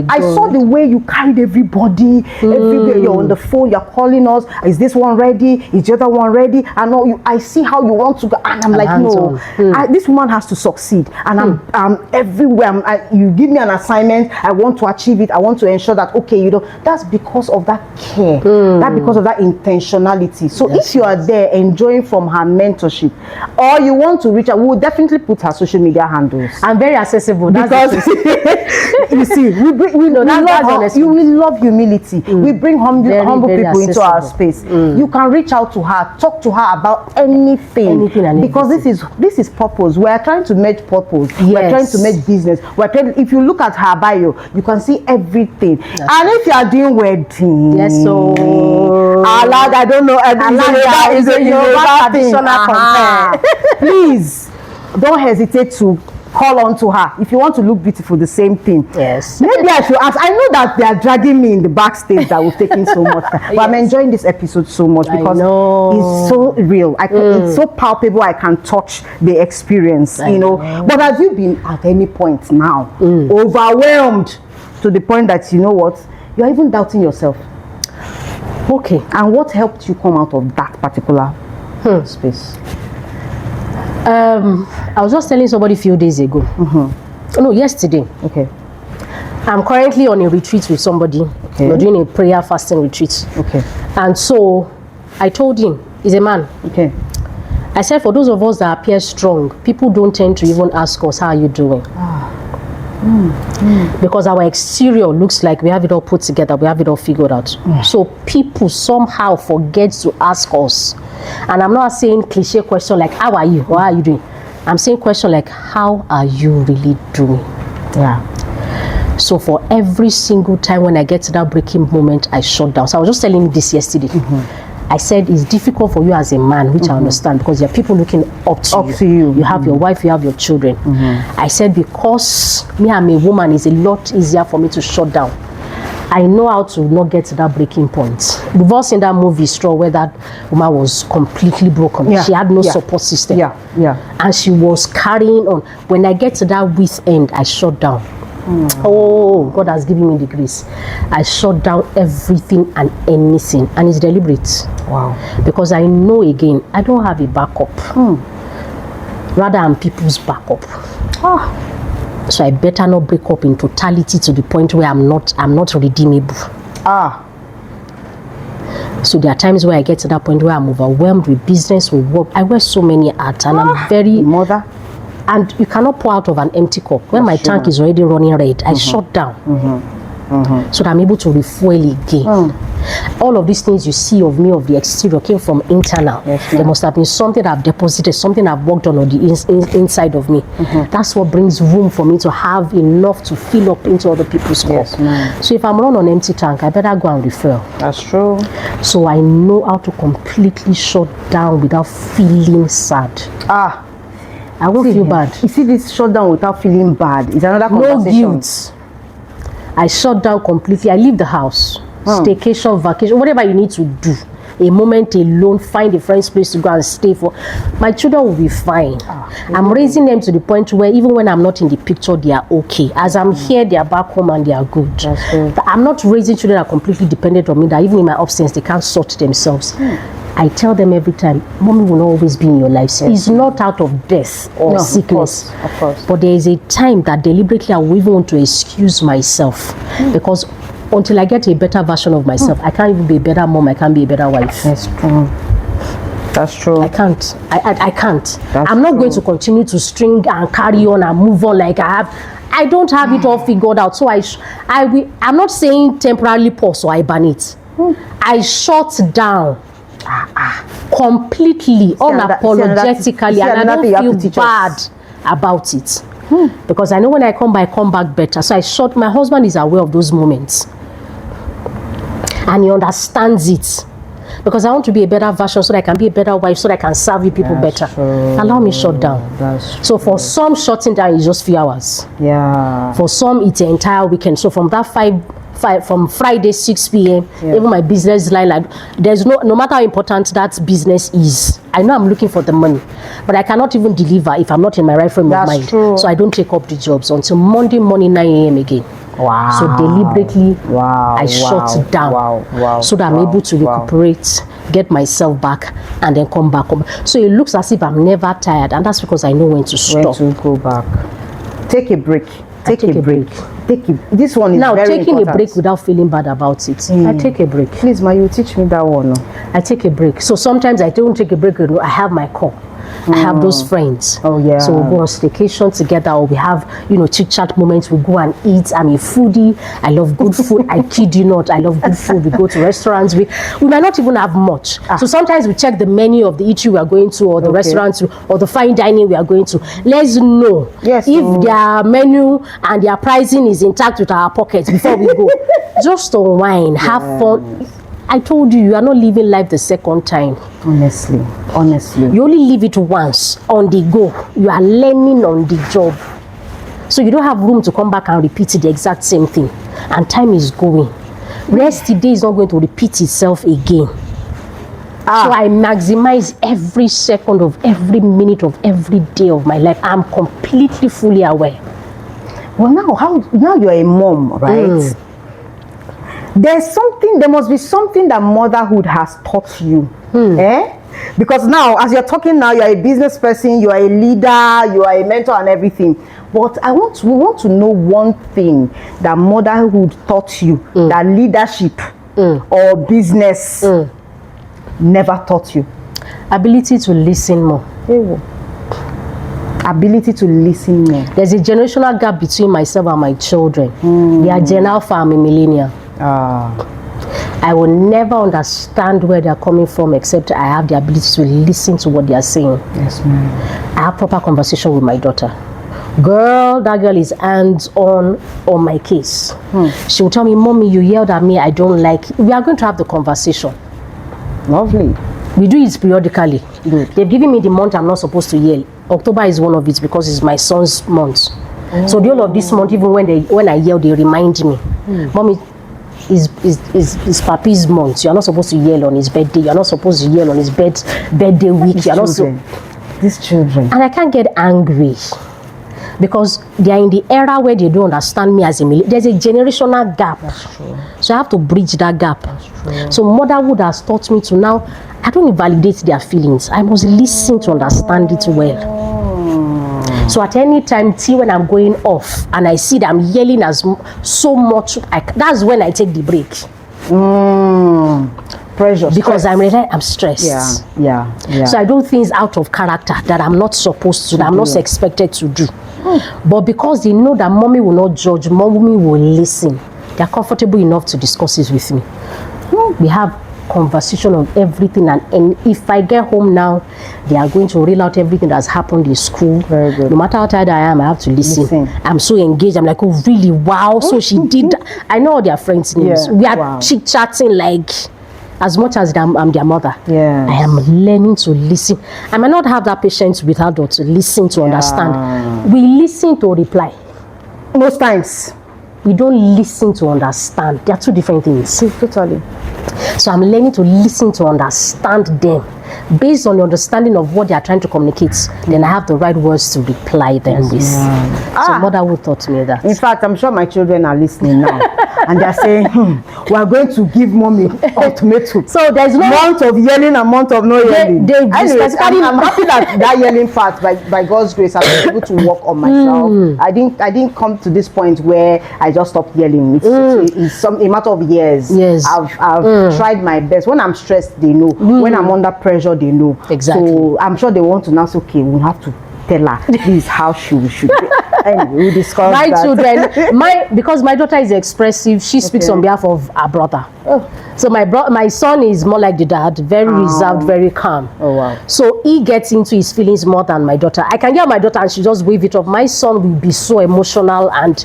I saw the way you carried everybody. Everywhere you're on the phone, you're calling us. Is this one ready? Is the other one ready? And I see how you want to go, and I'm like, no, this woman has to succeed. And I'm everywhere. You give me an assignment, I want to achieve it. I want to ensure that that's because of that care. That's because of that intentionality. So if you are there enjoying from her mentorship, or you want to reach out, we will definitely put her social media handles. I'm very accessible. Because you see, we love humility. We bring humble people into our space. You can reach out to her, talk to her about anything because this is purpose. We are trying to make purpose. We are trying to make business. If you look at her bio, you can see everything. And if you are doing wedding, I don't know. Is a Yoruba thing. Please don't hesitate to call on to her. If you want to look beautiful, the same thing. Yes. Maybe I should ask. I know that they are dragging me in the backstage that we've taken so much time. But I'm enjoying this episode so much because it's so real. It's so palpable. I can touch the experience, you know. But have you been at any point now overwhelmed to the point that you know what? You're even doubting yourself. Okay. And what helped you come out of that particular space? I was just telling somebody a few days ago. No, yesterday. Okay. I'm currently on a retreat with somebody. Okay. We're doing a prayer fasting retreat. Okay. And so I told him, he's a man. Okay. I said, for those of us that appear strong, people don't tend to even ask us, how are you doing? Because our exterior looks like we have it all put together, we have it all figured out. So people somehow forget to ask us. And I'm not saying cliche question like, how are you? What are you doing? I'm saying question like, how are you really doing? Yeah. So for every single time when I get to that breaking moment, I shut down. So I was just telling him this yesterday. I said it's difficult for you as a man, which I understand, because there are people looking up to you. You have your wife, you have your children. I said because me, I'm a woman, it's a lot easier for me to shut down. I know how to not get to that breaking point. We've all seen that movie Straw where that woman was completely broken. Yeah. She had no Yeah. support system. Yeah, yeah. And she was carrying on. When I get to that wit's end, I shut down. Oh, God has given me the grace. I shut down everything and anything, and it's deliberate. Wow. Because I know again, I don't have a backup. Rather, I'm people's backup. So I better not break up in totality to the point where I'm not redeemable. So there are times where I get to that point where I'm overwhelmed with business, with work. I wear so many hats, and I'm very mother. And you cannot pour out of an empty cup. When my tank is already running red, I shut down. So that I'm able to refuel again. All of these things you see of me, of the exterior, came from internal. There must have been something I've deposited, something I've worked on the inside of me. That's what brings room for me to have enough to fill up into other people's cup. So if I'm running on empty tank, I better go and refill. That's true. So I know how to completely shut down without feeling sad. I won't feel bad. You see this shutdown without feeling bad. It's another conversation. No guilt. I shut down completely. I leave the house. Staycation, vacation, whatever you need to do. A moment alone, find a friend's place to go and stay for. My children will be fine. I'm raising them to the point where even when I'm not in the picture, they are okay. As I'm here, they are back home and they are good. I'm not raising children that are completely dependent on me, that even in my absence, they can't sort themselves. I tell them every time, Mommy will not always be in your lives. It's not out of death or sickness. Of course. But there is a time that deliberately I will even want to excuse myself. Because until I get a better version of myself, I can't even be a better mom, I can't be a better wife. That's true. That's true. I can't. I can't. That's I'm not true. going to continue to string and carry on and move on like I have. I don't have it all figured out. So I'm not saying temporarily pause or I ban it. I shut down. Completely, unapologetically, and I don't feel bad about it. Because I know when I come back better. So my husband is aware of those moments. And he understands it. Because I want to be a better version so that I can be a better wife, so that I can serve you people better. Allow me shut down. So for some, shutting down is just few hours. Yeah. For some, it's an entire weekend. So from that from Friday 6 p.m. even my business line, like there's no matter how important that business is, I know I'm looking for the money, but I cannot even deliver if I'm not in my right frame of mind. True. So I don't take up the jobs until Monday morning 9 a.m. again. Wow. So deliberately I shut down so that I'm able to recuperate, get myself back, and then come back home. So it looks as if I'm never tired, and that's because I know when to stop. When to go back. Take a break. Take a break. This one is now very taking important. a break without feeling bad about it. I take a break. Please, Ma, you teach me that one. I take a break. So sometimes I don't take a break. I have my call. I have those friends. Oh yeah. So we'll go on staycation together, or we have chit chat moments. We go and eat. I'm a foodie. I love good food. I kid you not. I love good food. We go to restaurants. We might not even have much. So sometimes we check the menu of the eatery we are going to, or the restaurants, or the fine dining we are going to. Let's know if their menu and their pricing is intact with our pockets before we go. Just unwind, have fun. I told you, you are not living life the second time. Honestly. You only live it once on the go. You are learning on the job. So you don't have room to come back and repeat the exact same thing. And time is going. Rest today is not going to repeat itself again. So I maximize every second of every minute of every day of my life. I'm completely fully aware. Well, now you're a mom, right? There must be something that motherhood has taught you. Because now, as you're talking now, you're a business person, you are a leader, you are a mentor and everything. But we want to know one thing that motherhood taught you, that leadership or business never taught you. Ability to listen more. Ability to listen more. There's a generational gap between myself and my children. They are Gen Alpha, I'm a millennial. I will never understand where they're coming from except I have the ability to listen to what they are saying. Yes, ma'am. I have proper conversation with my daughter. Girl, that girl is hands-on my case. She will tell me, Mommy, you yelled at me, I don't like it. We are going to have the conversation. Lovely. We do it periodically. Good. They've given me the month I'm not supposed to yell. October is one of it because it's my son's month. So the whole of this month, even when I yell, they remind me, Mommy, is Papi's month. You're not supposed to yell on his birthday. You're not supposed to yell on his birthday week. You're not these children. And I can't get angry because they are in the era where they don't understand me as a there's a generational gap. That's true. So I have to bridge that gap. That's true. So motherhood has taught me to now, I don't invalidate their feelings. I must listen to understand it well. So at any time, when I'm going off and I see that I'm yelling so much, that's when I take the break. Pressure. Because I'm stressed. Yeah. So I do things out of character that I'm not supposed to, that I'm not expected to do. But because they know that mommy will not judge, mommy will listen, they're comfortable enough to discuss it with me. We have conversation on everything, and if I get home now, they are going to reel out everything that's happened in school. Very good. No matter how tired I am, I have to listen. I'm so engaged. I'm like, oh really? Wow. So she did. I know all their friends' names. We are chit-chatting like as much as I'm their mother. Yes. I am learning to listen. I might not have that patience with her to listen to understand. We listen to reply. Most times. We don't listen to understand. They are two different things. Totally. So I'm learning to listen to understand them. Based on the understanding of what they are trying to communicate, then I have the right words to reply them with. So motherhood taught me that. In fact, I'm sure my children are listening now. And they're saying, we are going to give mommy ultimatum. So there's no month of yelling and month of no yelling. Anyways, I'm happy that yelling part, by God's grace, I've been able to work on myself. I didn't come to this point where I just stopped yelling. It's a matter of years. Yes. I've tried my best. When I'm stressed, they know. When I'm under pressure, they know. Exactly. So I'm sure they want to now say, okay, we have to tell her this is how she should do. Anyway, we discuss my that. Children, because my daughter is expressive, she speaks on behalf of her brother. So my son is more like the dad, very reserved, very calm. Oh wow. So he gets into his feelings more than my daughter. I can get my daughter and she just wave it off. My son will be so emotional, and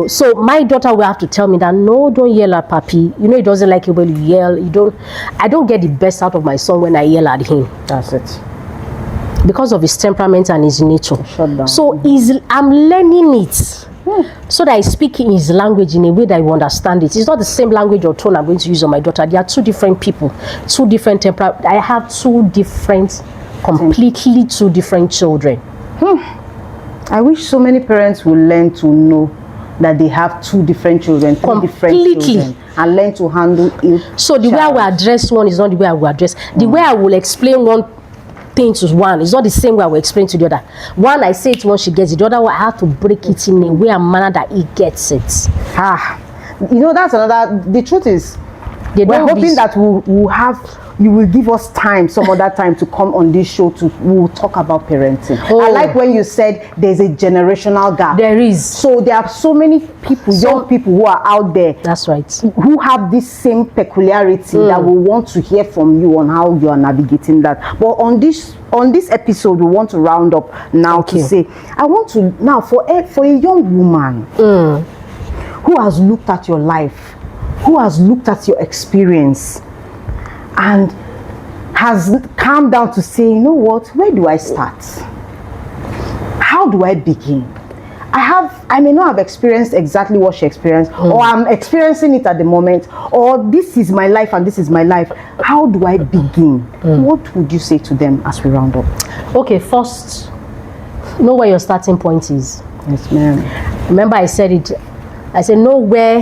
so my daughter will have to tell me that no, don't yell at Papi. He doesn't like it when you yell. I don't get the best out of my son when I yell at him. That's it. Because of his temperament and his nature. Shut down. So I'm learning it so that I speak in his language in a way that you understand it. It's not the same language or tone I'm going to use on my daughter. They are two different people, two different temperaments. I have completely two different children. I wish so many parents would learn to know that they have two different children, three different children, and learn to handle it. So the way I will address one is not the way I will address. The way I will explain one thing to one is not the same way I will explain to the other. One, I say it when she gets it. The other one, I have to break it in a way and manner that he gets it. That's another. The truth is, we're hoping that you will give us time, some other time, to come on this show we'll talk about parenting. I like when you said there's a generational gap. There is. So there are so many people, young people who are out there. That's right. Who have this same peculiarity that we want to hear from you on how you are navigating that. But on this episode, we want to round up now to say, I want to now for a young woman who has looked at your life, who has looked at your experience, and has calmed down to say, you know what, where do I start? How do I begin? I may not have experienced exactly what she experienced, or I'm experiencing it at the moment, or this is my life and this is my life. How do I begin? What would you say to them as we round up? Okay, first, know where your starting point is. Yes, ma'am. Remember I said it. I said know where,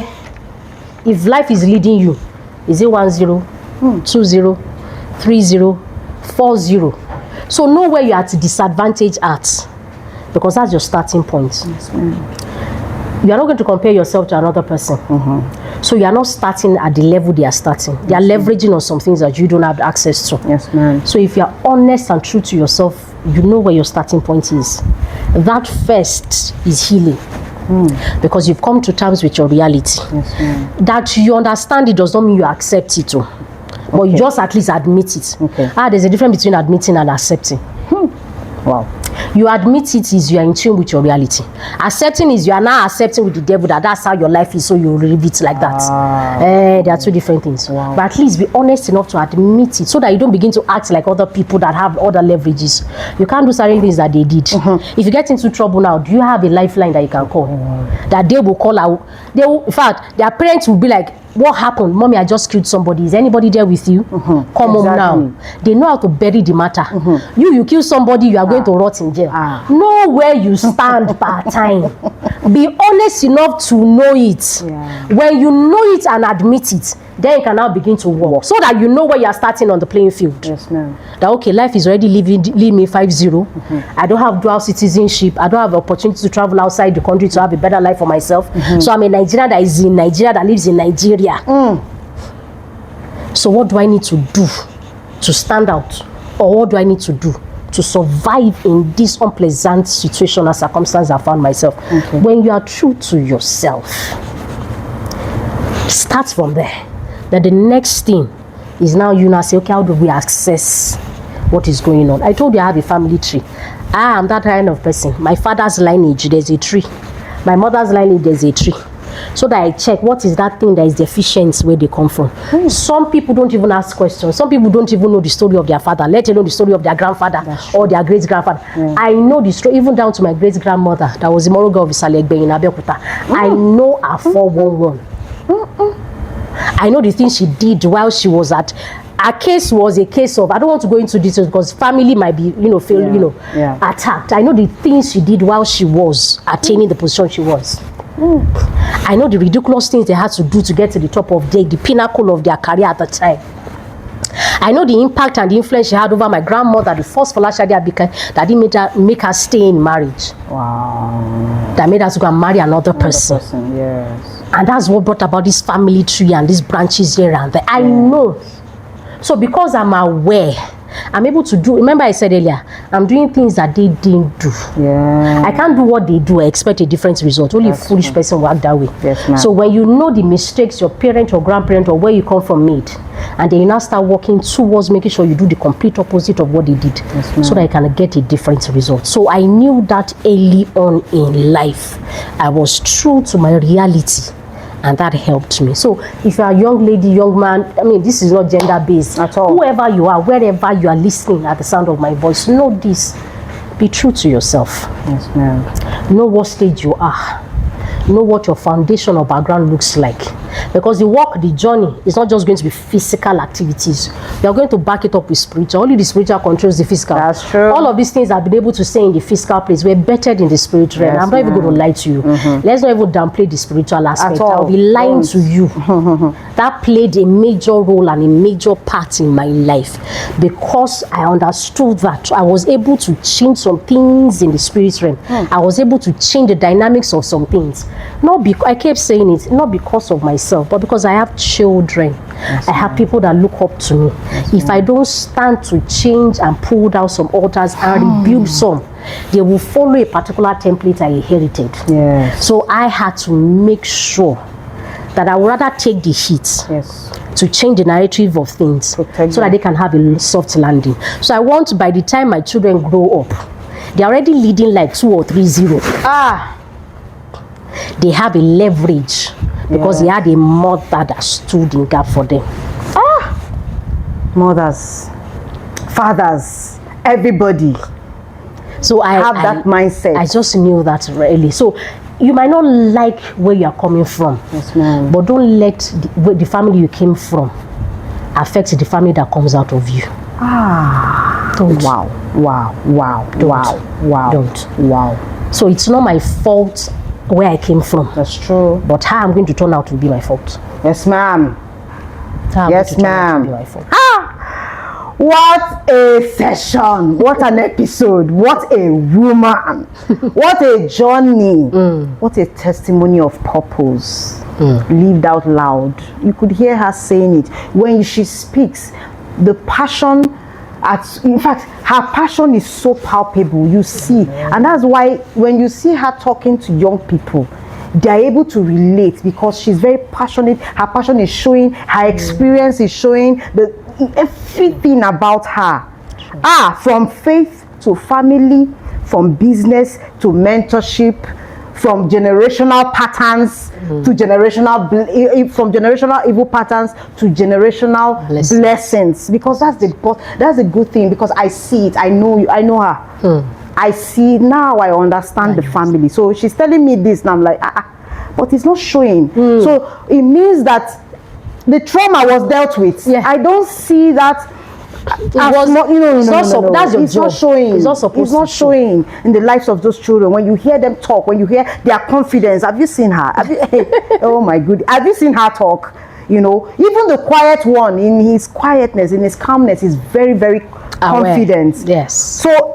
if life is leading you, is it 10, 20, 30, 40? So know where you're at disadvantage at, because that's your starting point. Yes, ma'am. You are not going to compare yourself to another person. So you are not starting at the level they are starting. They are leveraging on some things that you don't have access to. Yes, ma'am. So if you are honest and true to yourself, you know where your starting point is. That first is healing. Because you've come to terms with your reality. Yes, ma'am. That you understand it does not mean you accept it. But you just at least admit it. There's a difference between admitting and accepting. Wow. You admit it is you are in tune with your reality. Accepting is you are now accepting with the devil that's how your life is, so you live it like that. There are two different things. Wow. But at least be honest enough to admit it so that you don't begin to act like other people that have other leverages. You can't do certain things that they did. If you get into trouble now, do you have a lifeline that you can call? That they will call out. They will, in fact, their parents will be like, what happened? Mommy, I just killed somebody. Is anybody there with you? Come home now. They know how to bury the matter. You kill somebody, you are going to rot in jail. Know where you stand per time. Be honest enough to know it. When you know it and admit it, then you can now begin to work. So that you know where you are starting on the playing field. Yes, ma'am. That okay, life is already leaving me 5-0. I don't have dual citizenship. I don't have the opportunity to travel outside the country to have a better life for myself. So I'm a Nigerian that is in Nigeria, that lives in Nigeria. So what do I need to do to stand out? Or what do I need to do to survive in this unpleasant situation and circumstance I found myself? When you are true to yourself, start from there. Then the next thing is now you now say, okay, how do we access what is going on? I told you I have a family tree. I am that kind of person. My father's lineage, there's a tree. My mother's lineage, there's a tree. So that I check what is that thing that is deficient, where they come from. Some people don't even ask questions. Some people don't even know the story of their father, let alone the story of their grandfather or their great-grandfather. I know the story, even down to my great-grandmother, that was the moral girl of Isalegbe in Abeokuta. I know her 411. I know the things she did while she was at. Her case was a case of, I don't want to go into details because family might be, attacked. I know the things she did while she was attaining the position she was. I know the ridiculous things they had to do to get to the top of the pinnacle of their career at the time. I know the impact and the influence she had over my grandmother, the first Folashade Adedeji, that didn't make her stay in marriage. Wow. That made her to go and marry another person. Yes. And that's what brought about this family tree and these branches here and there. I know. So because I'm aware, I'm able to do, remember I said earlier, I'm doing things that they didn't do. Yeah. I can't do what they do, I expect a different result. Only a foolish person work that way. Yes, so when you know the mistakes your parent or grandparent or where you come from made, and then you now start working towards making sure you do the complete opposite of what they did, so that you can get a different result. So I knew that early on in life, I was true to my reality. And that helped me. So if you're a young lady, young man, I mean, this is not gender based at all. Whoever you are, wherever you are listening at the sound of my voice, know this. Be true to yourself. Yes, ma'am. Know what stage you are. Know what your foundation or background looks like. Because the work, the journey, is not just going to be physical activities. You are going to back it up with spiritual. Only the spiritual controls the physical. That's true. All of these things I've been able to say in the physical place were bettered in the spiritual realm. I'm not even going to lie to you. Let's not even downplay the spiritual aspect. I'll be lying to you. That played a major role and a major part in my life. Because I understood that I was able to change some things in the spirit realm. I was able to change the dynamics of some things. Not because I kept saying it, not because of myself, but because I have children. I have people that look up to me. If I don't stand to change and pull down some altars and rebuild some, they will follow a particular template I inherited. So I had to make sure that I would rather take the heat to change the narrative of things so that they can have a soft landing. So I want, by the time my children grow up, they're already leading like 2 or 3-0. They have a leverage because they had a mother that stood in gap for them. Mothers, fathers, everybody. So I have that mindset. I just knew that really. So you might not like where you are coming from, but don't let the family you came from affect the family that comes out of you. Don't. Don't. So it's not my fault where I came from. That's true. But how I'm going to turn out will be my fault. Yes, ma'am. Yes, ma'am. What a session. What an episode. What a woman. What a journey. What a testimony of purpose. Lived out loud. You could hear her saying it. When she speaks, the passion, in fact, her passion is so palpable, you see. And that's why when you see her talking to young people, they are able to relate because she's very passionate. Her passion is showing, her experience is showing, everything about her. From faith to family, from business to mentorship, from generational patterns to from generational evil patterns to generational blessings. Because that's the good thing, because I see it. I know her. I see now, I understand the family. So she's telling me this and I'm like, but it's not showing. So it means that the trauma was dealt with. I don't see that. That's not showing. It's not showing in the lives of those children. When you hear them talk, when you hear their confidence, have you seen her? Oh my goodness, have you seen her talk? You know, even the quiet one, in his quietness, in his calmness, is very, very confident. Yes. So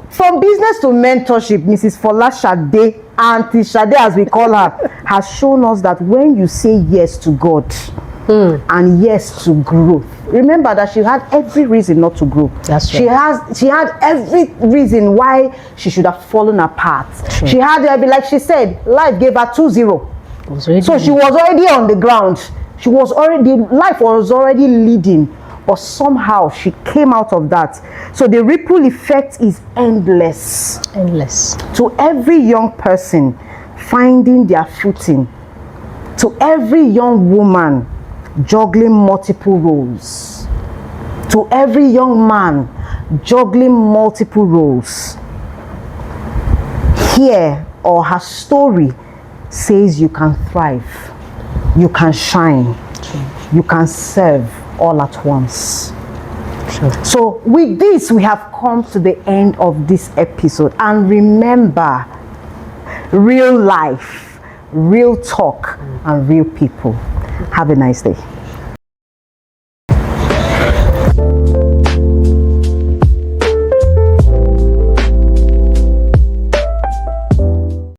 from business to mentorship, Mrs. Folashade, Auntie Shade as we call her, has shown us that when you say yes to God and yes to growth, remember that she had every reason not to grow. That's right. She had every reason why she should have fallen apart. Sure. She had, like she said, life gave her 2-0. So she was already on the ground. Life was already leading. But somehow she came out of that. So the ripple effect is endless. Endless. To every young person finding their footing, to every young woman juggling multiple roles, to every young man juggling multiple roles, here or her story says you can thrive, you can shine, you can serve all at once. So with this, we have come to the end of this episode. And remember, real life, real talk, and real people. Have a nice day.